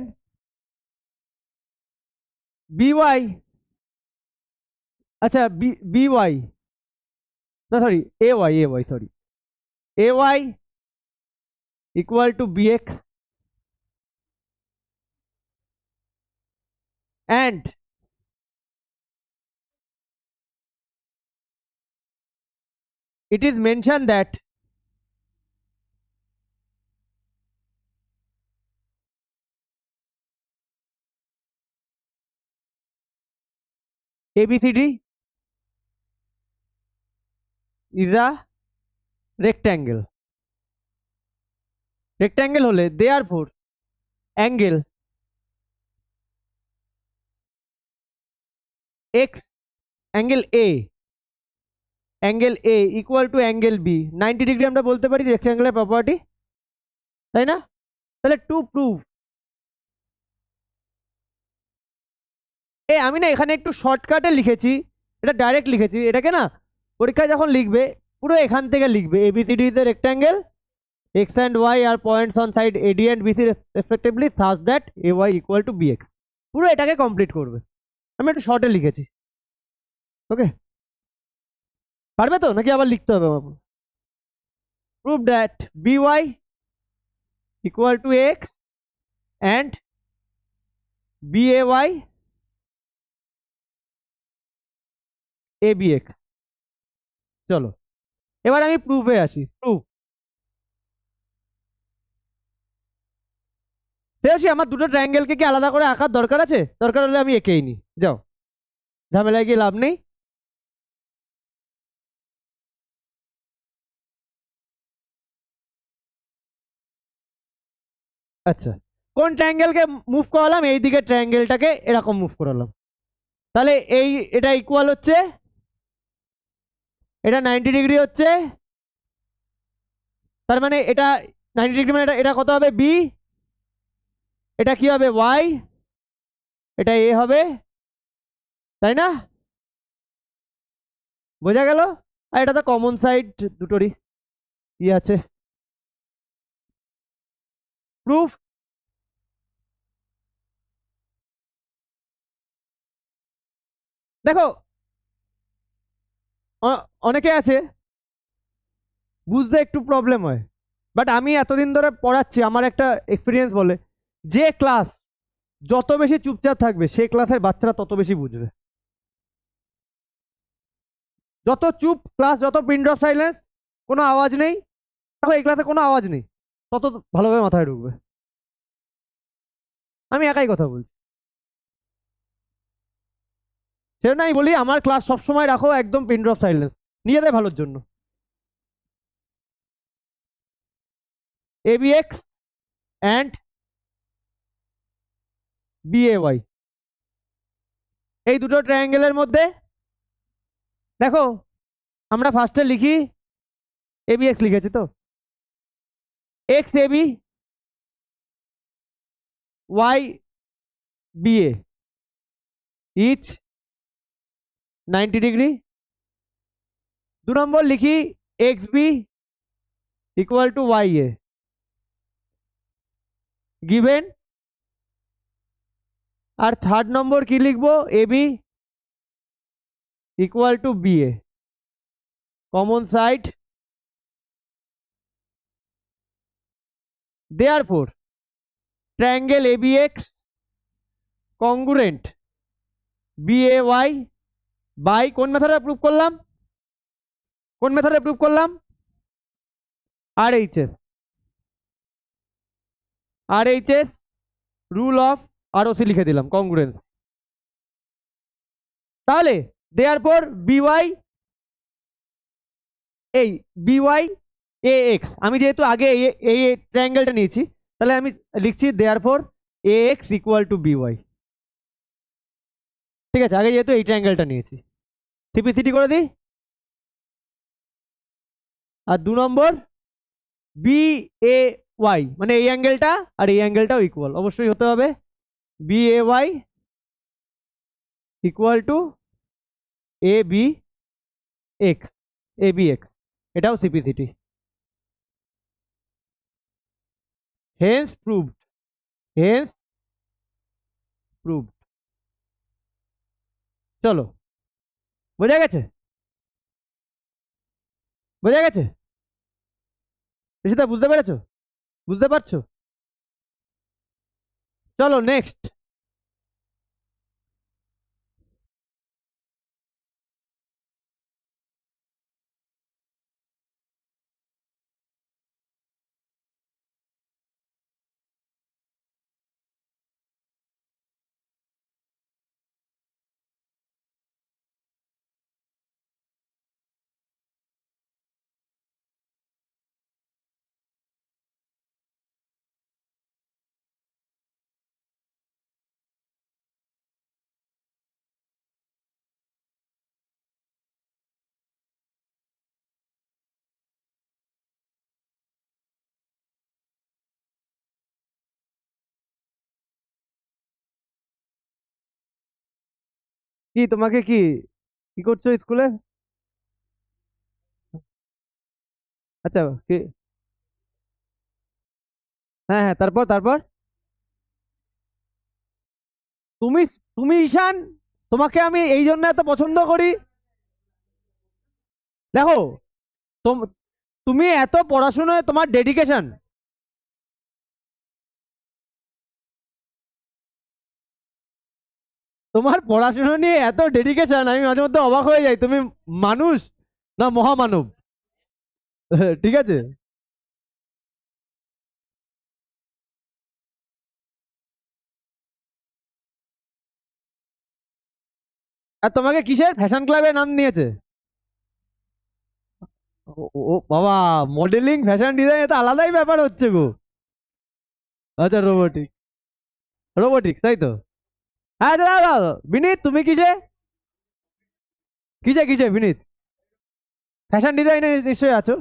বিওয়াই, আচ্ছা বিওয়াই, না sorry A Y sorry, A Y equal to B X and it is mentioned that ABCD is a rectangle. Rectangle হলে therefore angle x, angle A equal to angle B 90 degree আমরা বলতে পারি রেক্ট্যাঙ্গেলের property, তাই না? তাহলে to prove আমি না এখানে একটু শর্টকাটে লিখেছি, এটা ডাইরেক্ট লিখেছি, এটাকে না পরীক্ষায় যখন লিখবে পুরো এখান থেকে লিখবে ABCD is a rectangle, x and y are points on side AD and BC respectively such that AY equal to BX, পুরো এটাকে কমপ্লিট করবে। আমি একটু শর্টে লিখেছি, ওকে? পারবে তো নাকি আবার লিখতে হবে আমার? Prove that BY equal to X and BAY ABX। চলো এবার আমি প্রুফে আসি। প্রুফ পেয়েছি, আমার দুটো ট্রায়াঙ্গেলকে কি আলাদা করে আঁকার দরকার আছে? দরকার হলে আমি এঁকেই নি, যাও, ঝামেলায় গিয়ে লাভ নেই। আচ্ছা, কোন ট্রায়াঙ্গেলকে মুভ করালাম? এই দিকে ট্রায়াঙ্গেলটাকে এরকম মুভ করালাম, তাহলে এটা ইকুয়াল হচ্ছে, এটা 90 ডিগ্রি হচ্ছে, তার মানে এটা 90 ডিগ্রি, মানে এটা কত হবে? বি। এটা কি হবে? ওয়াই। এটা এ হবে, তাই না? বোঝা গেল? আর এটা তো কমন সাইড দুটোরই ই আছে। প্রুফ, দেখো অনেকে আছে বুঝতে একটু প্রবলেম হয়, বাট আমি এতদিন ধরে পড়াচ্ছি, আমার একটা এক্সপিরিয়েন্স বলে, যে ক্লাস যত বেশি চুপচাপ থাকবে সেই ক্লাসের বাচ্চারা তত বেশি বুঝবে। যত চুপ ক্লাস, যত পিন ড্রপ সাইলেন্স, কোনো আওয়াজ নেই, দেখো এই ক্লাসে কোনো আওয়াজ নেই, তত ভালোভাবে মাথায় ঢুকবে। আমি একাই কথা বলছি, সেজন্য আমি বলি আমার ক্লাস সবসময় রাখো একদম পিন ড্রপ সাইলেন্স, নিজেদের ভালোর জন্য। ABX অ্যান্ড BAY, এই দুটো ট্রায়াঙ্গেলের মধ্যে দেখো আমরা ফার্স্টে লিখি, ABX লিখেছি তো, XAB YBA each 90 degree. 2 number লিখি XB equal to YA given. আর 3 নম্বর কি লিখবো? AB equal to BA common side. Therefore triangle ABX congruent BAY by কোন মেথডে প্রুভ করলাম? কোন মেথডে প্রুভ করলাম? RHS। RHS rule of ROC লিখে দিলাম, কংগ্রুয়েন্স। তাহলে দেয়ারফোর BY এই BY AX, আমি যেহেতু আগে এই ট্রায়াঙ্গেলটা নিয়েছি, তাহলে আমি লিখছি therefore AX equal to BY। ঠিক আছে, আগে যেহেতু এই ট্রায়াঙ্গেলটা নিয়েছি, সিপিসিটি করে দিই। আর 2 নম্বর BAY, মানে এই অ্যাঙ্গেলটা আর এই অ্যাঙ্গেলটাও ইকুয়াল অবশ্যই হতে হবে, BAY ইকুয়াল টু ABX, এটাও সিপিসিটি, হেন্স প্রুভড, হেন্স প্রুভড। চলো, বোঝা গেছে? বোঝা গেছে? ঋষিতা বুঝতে পেরেছো? বুঝতে পারছো? চলো নেক্সট। কি তোমাকে কি কি করছো স্কুলে? আচ্ছা কি? হ্যাঁ হ্যাঁ, তারপর তারপর তুমি তুমি ঈশান, তোমাকে আমি এই জন্য এত পছন্দ করি। দেখো, তুমি এত পড়াশোনায় তোমার ডেডিকেশন, তোমার পড়াশোনা নিয়ে এত ডেডিকেশন, আমি মাঝে মধ্যে অবাক হয়ে যাই তুমি মানুষ না মহামানব। ঠিক আছে। আর তোমাকে কিসের ফ্যাশন ক্লাবে নাম দিয়েছে? ও ও বাবা, মডেলিং ফ্যাশন ডিজাইন এটা আলাদাই ব্যাপার হচ্ছে গো। আচ্ছা রোবোটিক, রোবোটিক তাই তো। হ্যাঁ দাদা দাদা, বিনীত তুমি কিসে? কিসে কিসে বিনীত? ফ্যাশন ডিজাইনে নিশ্চয়ই আছো।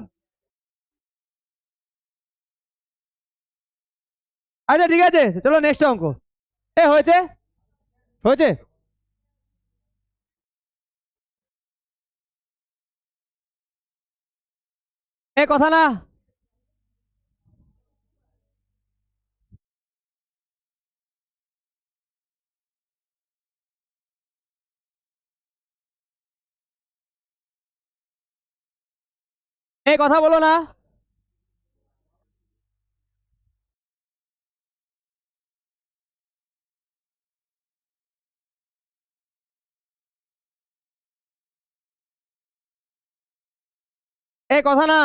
আচ্ছা ঠিক আছে, চলো নেক্সট অঙ্ক। এ হয়েছে, হয়েছে। এ কথা না। এ কথা বলো না। এ কথা না।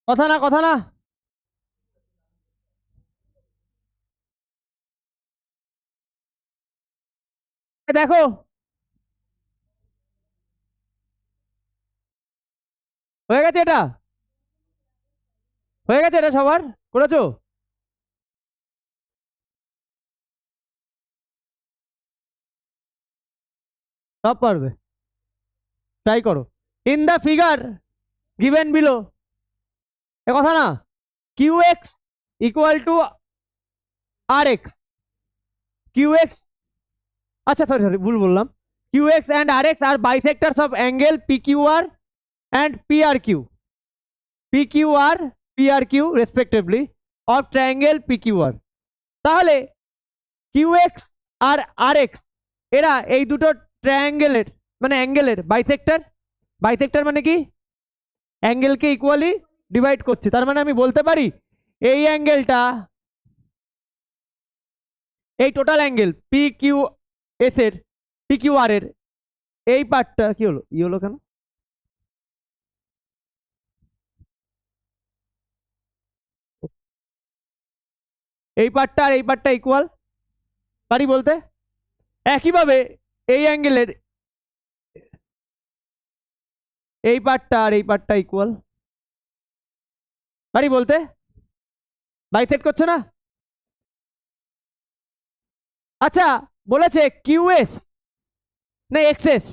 কথা না, কথা না। এ দেখো, হয়ে গেছে এটা, হয়ে গেছে এটা সবার, করেছো? সব পারবে, ট্রাই করো। In the figure given below, এ কথা না, Q X equal to R X, Q X, আচ্ছা সরি সরি ভুল বললাম। Q X and R X are bisectors of angle P Q R and P R Q, P Q R P R Q respectively of triangle P Q R. তাহলে Q X আর আর X এরা এই দুটো ট্রায়াঙ্গেলের মানে অ্যাঙ্গেলের bisector. Bisector মানে কি? অ্যাঙ্গেলকে equally divide করছে, তার মানে আমি বলতে পারি এই অ্যাঙ্গেলটা, এই total angle P Q S এর, পি কিউ আর এর এই পার্টটা কি হলো, ই হলো কেন? এই পার্টটা আর এই পার্টটা ইকুয়াল, পারি বলতে। একইভাবে এই অ্যাঙ্গেলের এই পার্টটা আর এই পার্টটা ইকুয়াল, পারি বলতে। বাইসেক্ট করছে না? আচ্ছা, বলেছে কিউএস না XS,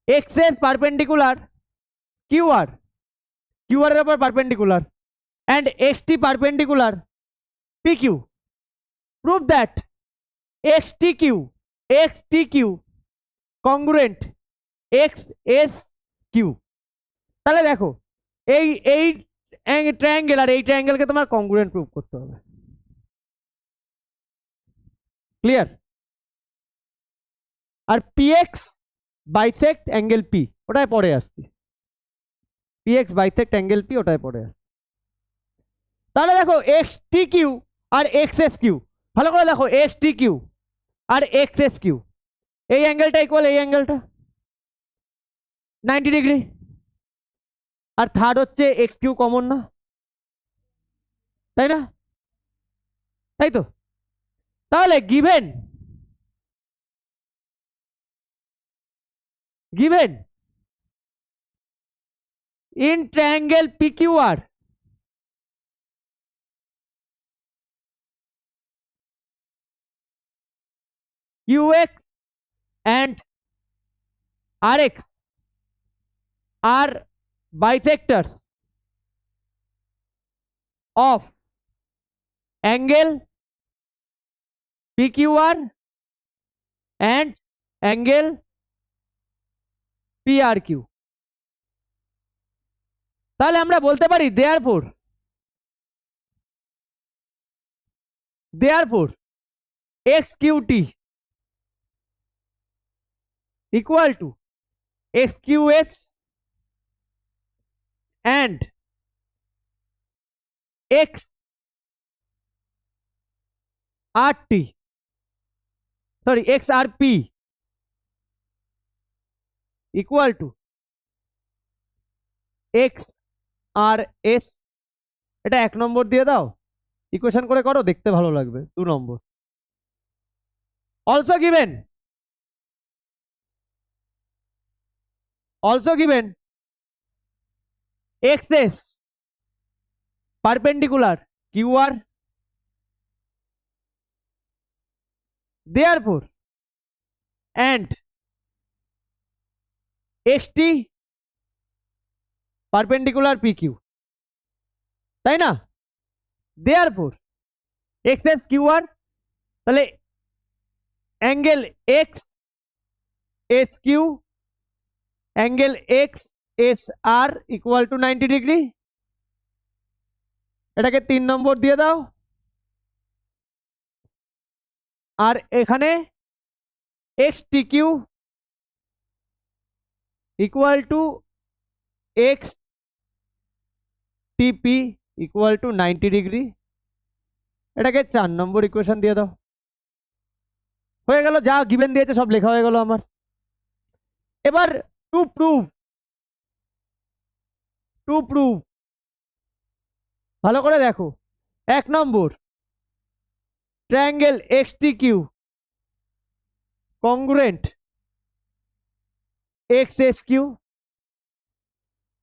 XS perpendicular QR, QR এর উপর perpendicular and xt perpendicular pq, prove that xtq xtq congruent xsq। তাহলে দেখো, এই এই ট্রায়াঙ্গেল আর এই ট্রায়াঙ্গেলকে তোমার কংগ্রুয়েন্ট প্রুভ করতে হবে। ক্লিয়ার? আর পিএক্স বাইসেক্ট অ্যাঙ্গেল পি, ওটাই পরে আসছি। পিএক্স বাইসেক্ট অ্যাঙ্গেল পি, ওটাই পরে আসছি। তাহলে দেখো এক্স টি কিউ আর এক্স এস কিউ, ভালো করে দেখো, এক্স টি কিউ আর এক্স এস কিউ, এই অ্যাঙ্গেলটা ইকুয়াল এই অ্যাঙ্গেলটা 90 ডিগ্রি। আর থার্ড হচ্ছে এক্স কিউ কমন না, তাই না? তাই তো। তাহলে given, given in triangle P Q R, QX and RX are bisectors of angle PQR and angle PRQ, তাহলে আমরা বলতে পারি therefore XQT equal to XQS and XRP equal to XRS। এটা 1 নম্বর দিয়ে দাও, ইকুয়েশন করে করো, দেখতে ভালো লাগবে। 2 নম্বর also given XS perpendicular QR, therefore and XT perpendicular PQ, তাই না? therefore XS QR, তাহলে angle XSQ angle XSR equal to 90 degree. এটাকে 3 নম্বর দিয়ে দাও। আর এখানে XTQ equal two XTP equal to 90 degree. এটাকে 4 নম্বর ইকুয়েশন দিয়ে দাও। হয়ে গেল, যা গিভেন দিয়েছে সব লেখা হয়ে গেল আমার। এবার টু প্রুভ ভালো করে দেখো। 1 নম্বর ট্রায়াঙ্গেল XTQ কংগ্রুয়েন্ট XSQ।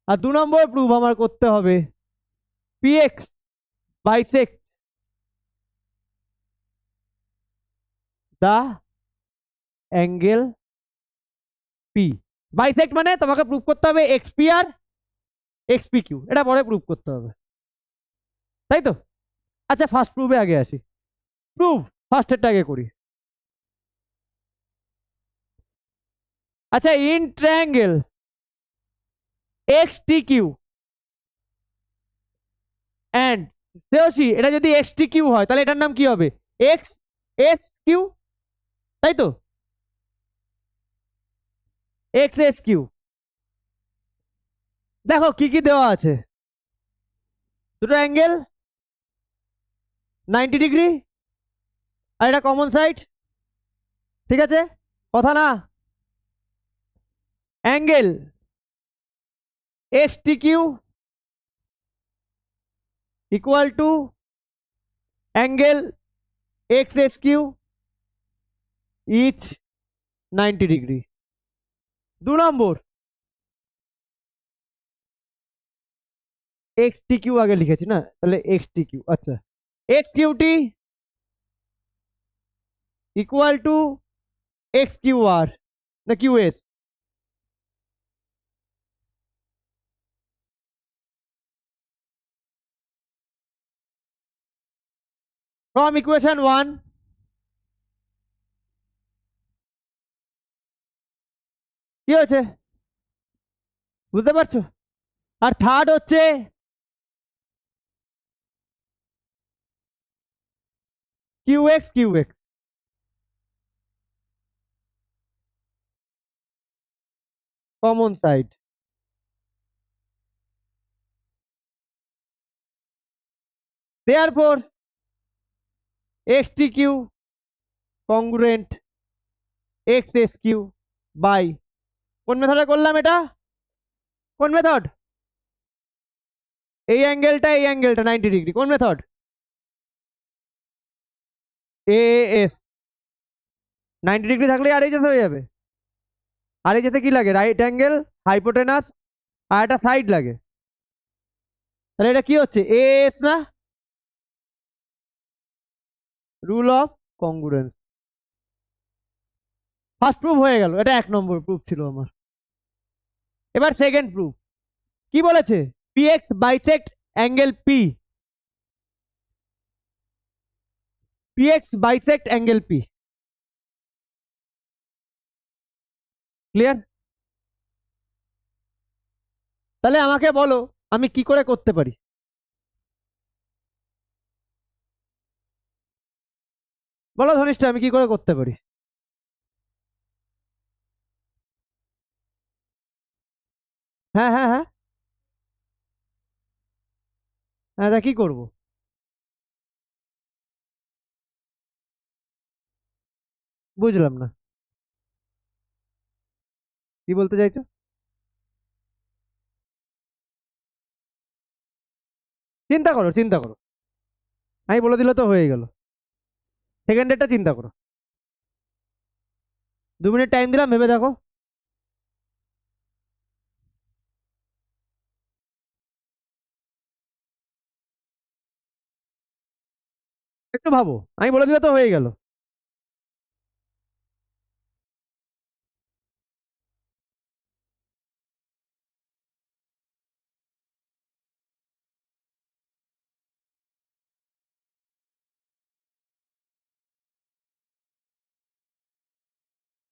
আর 2 নম্বর প্রুভ আমার করতে হবে PX bisect the angle P। Bisect মানে তোমাকে প্রুভ করতে হবে XP আর XPQ, এটা পরে প্রুভ করতে হবে, তাই তো? আচ্ছা, ফার্স্ট প্রুভে আগে আসি। প্রুভ ফার্স্টেরটা আগে করি। আচ্ছা, in triangle XTQ and Shreyasi, এটা যদি XTQ হয় তাহলে এটার নাম কি হবে? XSQ, তাই তো? XSQ। দেখো কি কি দেওয়া আছে। দুটো অ্যাঙ্গেল 90 ডিগ্রি আর এটা কমন সাইড, ঠিক আছে? কথা না? Angle XTQ equal to angle XSQ each 90 degree. 2 নম্বর XTQ আগে লিখেছি না, তাহলে XTQ। আচ্ছা, XQT ইকুয়াল টু XQR না QS। from equation 1 কি হয়েছে বুঝতে পারছো? আর থার্ড হচ্ছে QX common side। therefore XTQ congruent XSQ by কোন মেথডে করলাম এটা? কোন মেথড? এই অ্যাঙ্গেলটা 90 ডিগ্রি, কোন মেথড? AAS। 90 ডিগ্রি থাকলে RHS হয়ে যাবে। RHS এ কি লাগে? রাইট অ্যাঙ্গেল হাইপোটেনাস আর একটা সাইড লাগে, তাহলে এটা কি হচ্ছে? AAS না? Rule of congruence. First proof হয়ে গেল, এটা 1 নম্বর প্রুফ ছিল আমার। এবার সেকেন্ড প্রুফ কি বলেছে, PX bisect angle P, PX bisect angle P. Clear? তাহলে আমাকে বলো আমি কি করে করতে পারি। বলো ধনিষ্ঠ, আমি কি করে করতে পারি? হ্যাঁ হ্যাঁ হ্যাঁ হ্যাঁ, তা কি করবো? বুঝলাম না, কি বলতে চাইছো? চিন্তা করো চিন্তা করো, আমি বলে দিলে তো হয়ে গেল। সেকেন্ডেরটা চিন্তা করো, 2 মিনিট টাইম দিলাম, ভেবে দেখো। একটু ভাবো, আমি বলে দিলে তো হয়ে গেল।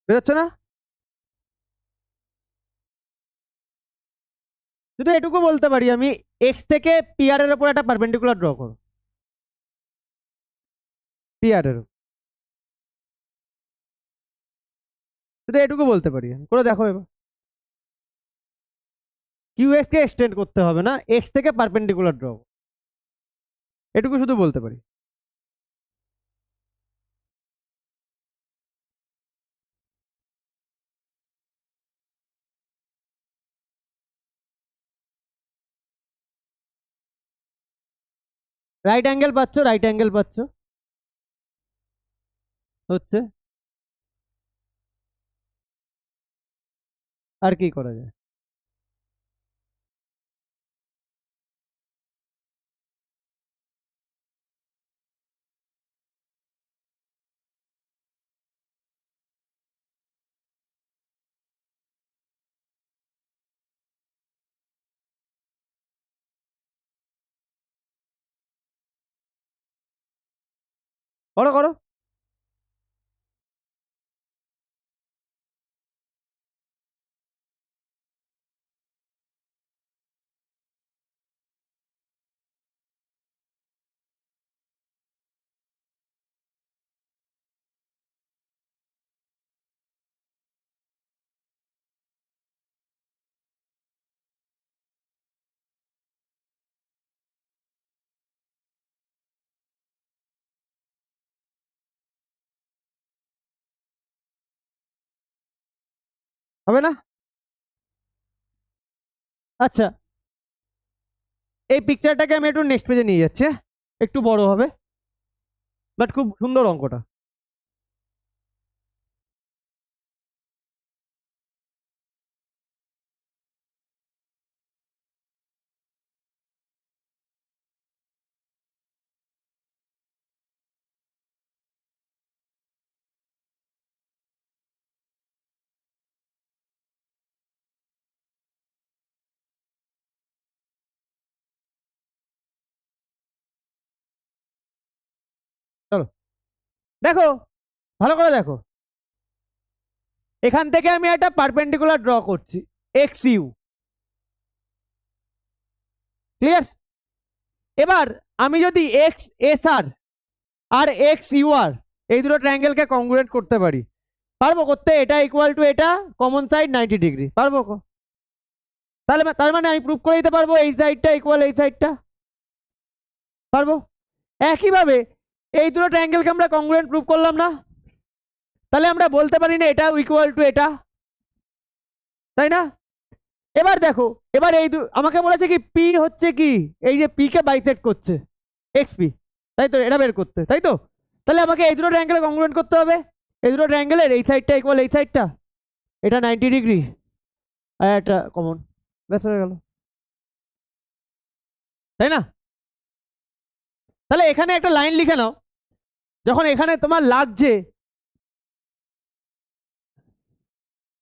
বেরোচ্ছে না? শুধু এটুকু বলতে পারি আমি, এক্স থেকে পিআর এর উপর একটা পারপেন্ডিকুলার ড্র করো, পিআর এর উপর। শুধু এটুকু বলতে পারি, করে দেখো এবার। কিউ এক্স কে এক্সটেন্ড করতে হবে না, এক্স থেকে পারপেন্ডিকুলার ড্র, এটুকু শুধু বলতে পারি। রাইট অ্যাঙ্গেল পাচ্ছ, রাইট অ্যাঙ্গেল পাচ্ছ হচ্ছে। আর কি করা যায়? করো করো। হবে না? আচ্ছা, এই পিকচারটাকে আমি একটু নেক্সট পেজে নিয়ে যাচ্ছি, হ্যাঁ? একটু বড় হবে, বাট খুব সুন্দর অঙ্কটা। চলো দেখো, ভালো করে দেখো, এখান থেকে আমি একটা পারপেন্ডিকুলার ড্র করছি, এক্স ইউ। ক্লিয়ার? এবার আমি যদি এক্স এস আর আর এক্স ইউ আর এই দুটো ট্রায়াঙ্গেলকে কংগ্রুয়েন্ট করতে পারি, পারবো করতে? এটা ইকুয়াল টু এটা, কমন সাইড 90 ডিগ্রি, পারবো? তাহলে তার মানে আমি প্রুভ করে দিতে পারবো এই সাইডটা ইকুয়াল এই সাইডটা, পারবো? একইভাবে এই দুটো ট্রায়াঙ্গেলকে আমরা কংগ্রুয়েন্ট প্রুভ করলাম না? তাহলে আমরা বলতে পারি না এটা ইকুয়াল টু এটা, তাই না? এবার দেখো, এবার এই আমাকে বলেছে কি পি হচ্ছে কি, এই যে পি কে বাইসেক্ট করছে এক্স পি, তাই তো? এটা বের করতে, তাই তো? তাহলে আমাকে এই দুটো ট্রায়াঙ্গেলে কংগ্রুয়েন্ট করতে হবে, এই দুটো ট্রায়াঙ্গেলের এই সাইডটা ইকুয়াল এই সাইডটা, এটা 90 ডিগ্রি, আর একটা কমন, ব্যাস হয়ে গেল, তাই না? তাহলে এখানে একটা লাইন লিখে নাও, যখন এখানে তোমার লাগছে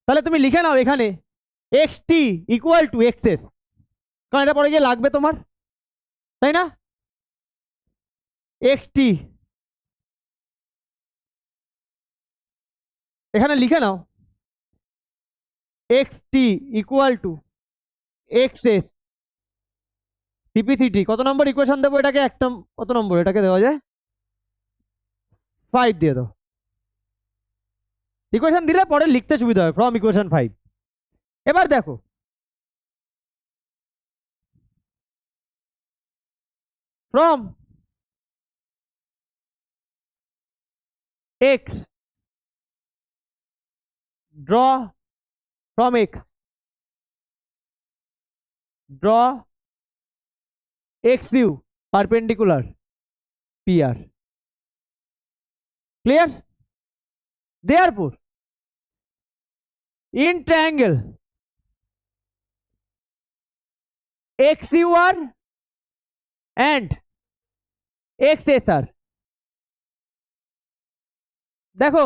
তাহলে তুমি লিখে নাও এখানে x T equal to X S, কারণ এটা পরে গিয়ে লাগবে তোমার, তাই না? এক্স টি এখানে লিখে নাও X T equal to X S সিপি3টি। কত নম্বর ইকুয়েশন দেবো এটাকে? একটা কত নম্বর এটাকে দেওয়া যায়? 5 দিয়ে দাও। ইকুয়েশন দিলে পরে লিখতে সুবিধা হয়, ফ্রম ইকুয়েশন 5। এবার দেখো from X draw from X draw X U perpendicular PR। Clear? Therefore in triangle XUR and XSR, দেখো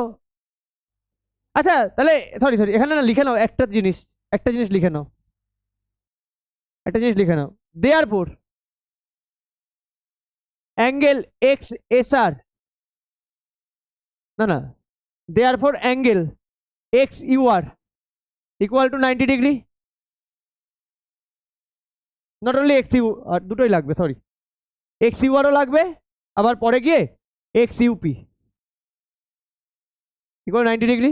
আচ্ছা তাহলে সরি এখানে না লিখে নাও একটা জিনিস লিখে নাও, therefore অ্যাঙ্গেল XSR না therefore angle XUR equal to 90 degree. Not only XU, দুটোই লাগবে, সরি XURও লাগবে, আবার পরে গিয়ে XUP equal 90 ডিগ্রি।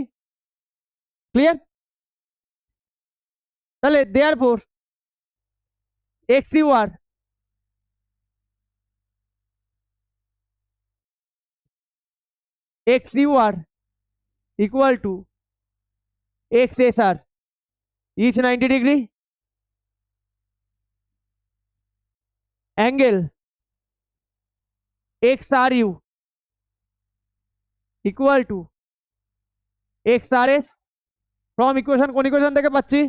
ক্লিয়ার? তাহলে therefore XUR equal to XSR each 90 degree. Angle XRU equal to XRS from equation, কোন equation থেকে পাচ্ছি?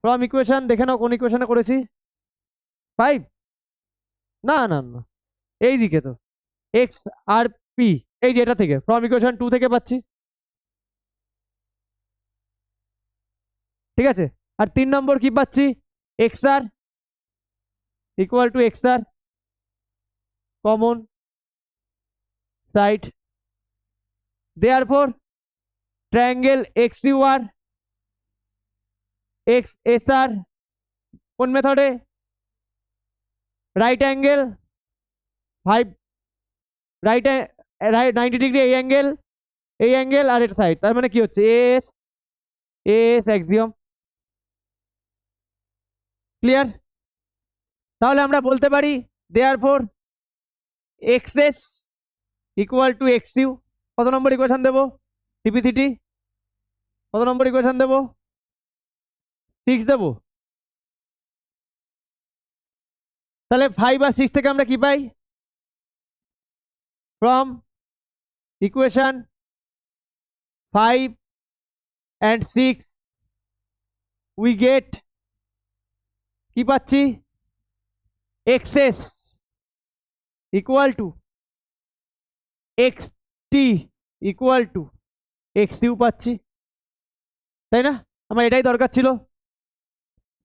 ফ্রম ইকুয়েশন দেখে নাও কোন ইকুয়েশনে করেছি? 5 না এই দিকে তো XRP, এই যে এটা থেকে ফ্রম ইকুয়েশন 2 থেকে পাচ্ছি, ঠিক আছে? আর 3 নম্বর কি পাচ্ছি? XR equal to XR common side. therefore triangle XUR XSR কোন মেথডে? রাইট অ্যাঙ্গেল 5 রাইট 90 ডিগ্রি, এই অ্যাঙ্গেল আর এটা সাইড, তার মানে কি হচ্ছে এস অ্যাক্সিওম। ক্লিয়ার? তাহলে আমরা বলতে পারি therefore XS equal to XU। কত নম্বর ইকুয়েশন দেবো? CP3টি কত নম্বর ইকুয়েশন দেবো? 6 দেবো। তাহলে 5 আর 6 থেকে আমরা কি পাই? From equation 5 and 6 we get কি পাচ্ছি? XS equal to XT equal to XU পাচ্ছি, তাই না? আমার এটাই দরকার ছিল।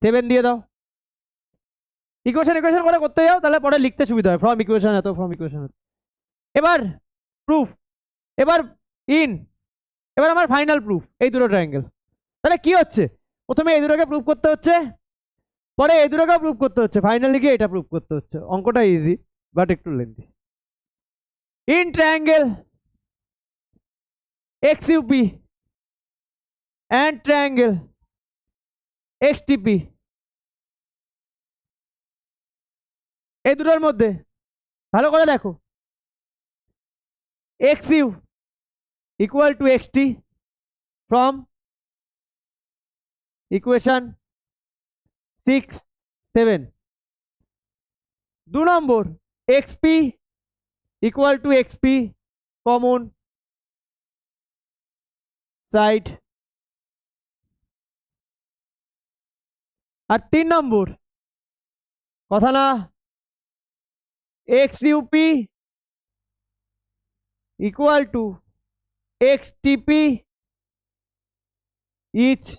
7 দিয়ে দাও। ইকুয়েশন করে করতে যাও, তাহলে পরে লিখতে সুবিধা হয়, ফ্রম ইকুয়েশন এত ফ্রম ইকুয়েশন। এবার প্রুফ, এবার আমার ফাইনাল প্রুফ এই দুটো ট্রায়াঙ্গেল। তাহলে কি হচ্ছে? প্রথমে এই দুটোকে প্রুফ করতে হচ্ছে, পরে এই দুটোকে প্রুফ করতে হচ্ছে, ফাইনালি গিয়ে এটা প্রুফ করতে হচ্ছে। অঙ্কটা ইজি বাট একটু lengthy. In triangle XUP and triangle XTP, এই দুটোর মধ্যে ভালো করে দেখো, XU equal to XT from equation 6, 7। 2 number XP equal to XP common side। আর 3 নম্বর কথা না, XUP equal to XTP each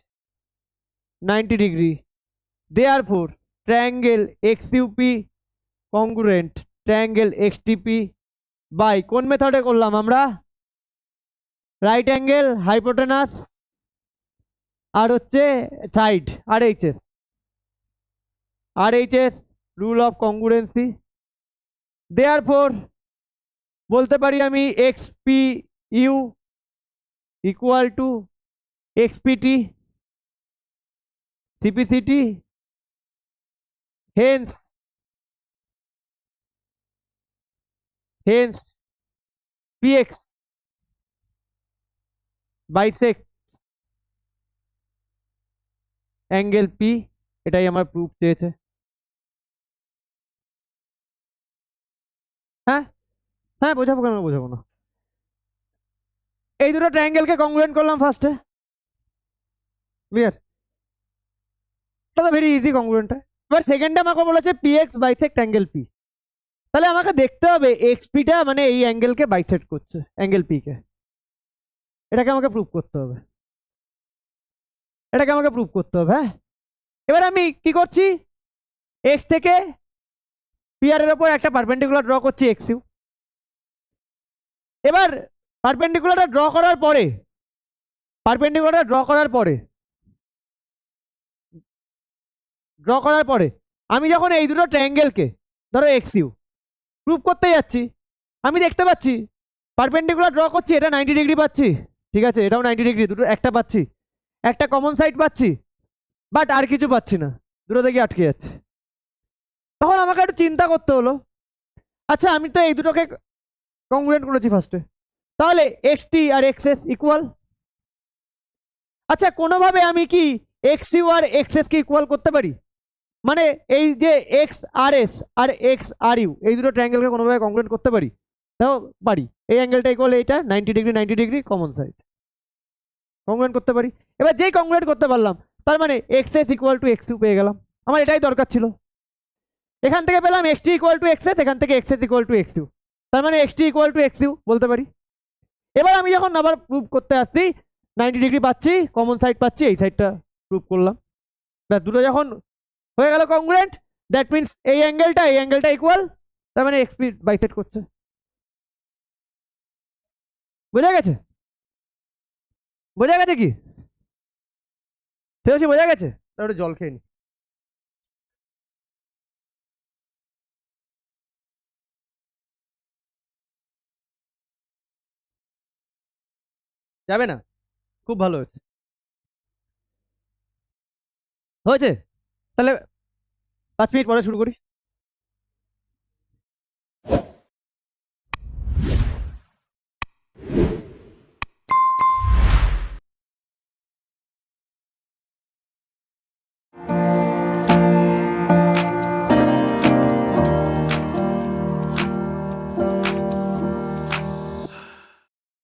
90 degree. Therefore, triangle XUP congruent triangle XTP by কোন মেথডে করলাম আমরা? রাইট অ্যাঙ্গেল, হাইপোটেনাস আর হচ্ছে side RHS rule of congruency. Therefore বলতে পারি আমি XPU ইকুয়াল টু XPT CPCT, hence PX bisect angle P। এটাই আমার প্রুফ চেয়েছে। হ্যাঁ হ্যাঁ বোঝাবো, কেন বোঝাবো না। এই দুটো ট্রায়াঙ্গেলকে কংগ্রুয়েন্ট করলাম ফার্স্টে, ক্লিয়ার? এটা তো ভেরি ইজি কংগ্রুয়েন্ট। এবার সেকেন্ডে আমাকে বলেছে PX বাইসেক্ট অ্যাঙ্গেল P। তাহলে আমাকে দেখতে হবে XPটা মানে এই অ্যাঙ্গেলকে বাইসেক্ট করছে, অ্যাঙ্গেল P কে। এটাকে আমাকে প্রুফ করতে হবে, হ্যাঁ। এবার আমি কি করছি, X থেকে PR এর উপর একটা পারপেন্ডিকুলার ড্র করছি XU। এবার পারপেন্ডিকুলারটা ড্র করার পরে আমি যখন এই দুটো ট্রায়াঙ্গেলকে ধরো XU প্রুফ করতে যাচ্ছি, আমি দেখতে পাচ্ছি পারপেন্ডিকুলার ড্র করছি, এটা 90 ডিগ্রি পাচ্ছি, ঠিক আছে, এটাও 90 ডিগ্রি, দুটো একটা পাচ্ছি, একটা কমন সাইড পাচ্ছি, বাট আর কিছু পাচ্ছি না, দুটো থেকে আটকে যাচ্ছে। তখন আমাকে একটু চিন্তা করতে হলো, আচ্ছা আমি তো এই দুটোকে কংগ্রুয়েন্ট করেছি ফার্স্টে, তাহলে XT আর XS ইকুয়াল। আচ্ছা কোনোভাবে আমি কি XU আর XS কে ইকুয়াল করতে পারি? মানে এই যে XRS আর XRU এই দুটো ট্রায়াঙ্গেলকে কোনোভাবে কংগ্রুয়েন্ট করতে পারি? তাও পারি। এই অ্যাঙ্গেলটা ইকুয়াল এইটা 90 ডিগ্রি 90 ডিগ্রি কমন সাইড, কংগ্রুয়েন্ট করতে পারি। এবার যেই কংগ্রুয়েন্ট করতে পারলাম, তার মানে XS ইকুয়াল টু XU পেয়ে গেলাম। আমার এটাই দরকার ছিল। এখান থেকে পেলাম XT ইকুয়াল টু XS, এখান থেকে XS ইকুয়াল টু XU, তার মানে XT ইকুয়াল টু XU বলতে পারি। এবার আমি যখন আবার প্রুফ করতে আসছি, 90 ডিগ্রি পাচ্ছি, কমন সাইড পাচ্ছি, এই সাইডটা প্রুফ করলাম। ব্যাস, দুটো যখন হয়ে গেল কংগ্রুয়েন্ট, দ্যাট মিনস এই অ্যাঙ্গেলটা ইকুয়াল, তার মানে XP বাইসেক্ট করছে। বোঝা গেছে? কি সেও বোঝা গেছে? তাহলে জল খেয়ে নি। যাবে না? খুব ভালো হয়েছে। তাহলে 5 মিনিট পরে শুরু করি।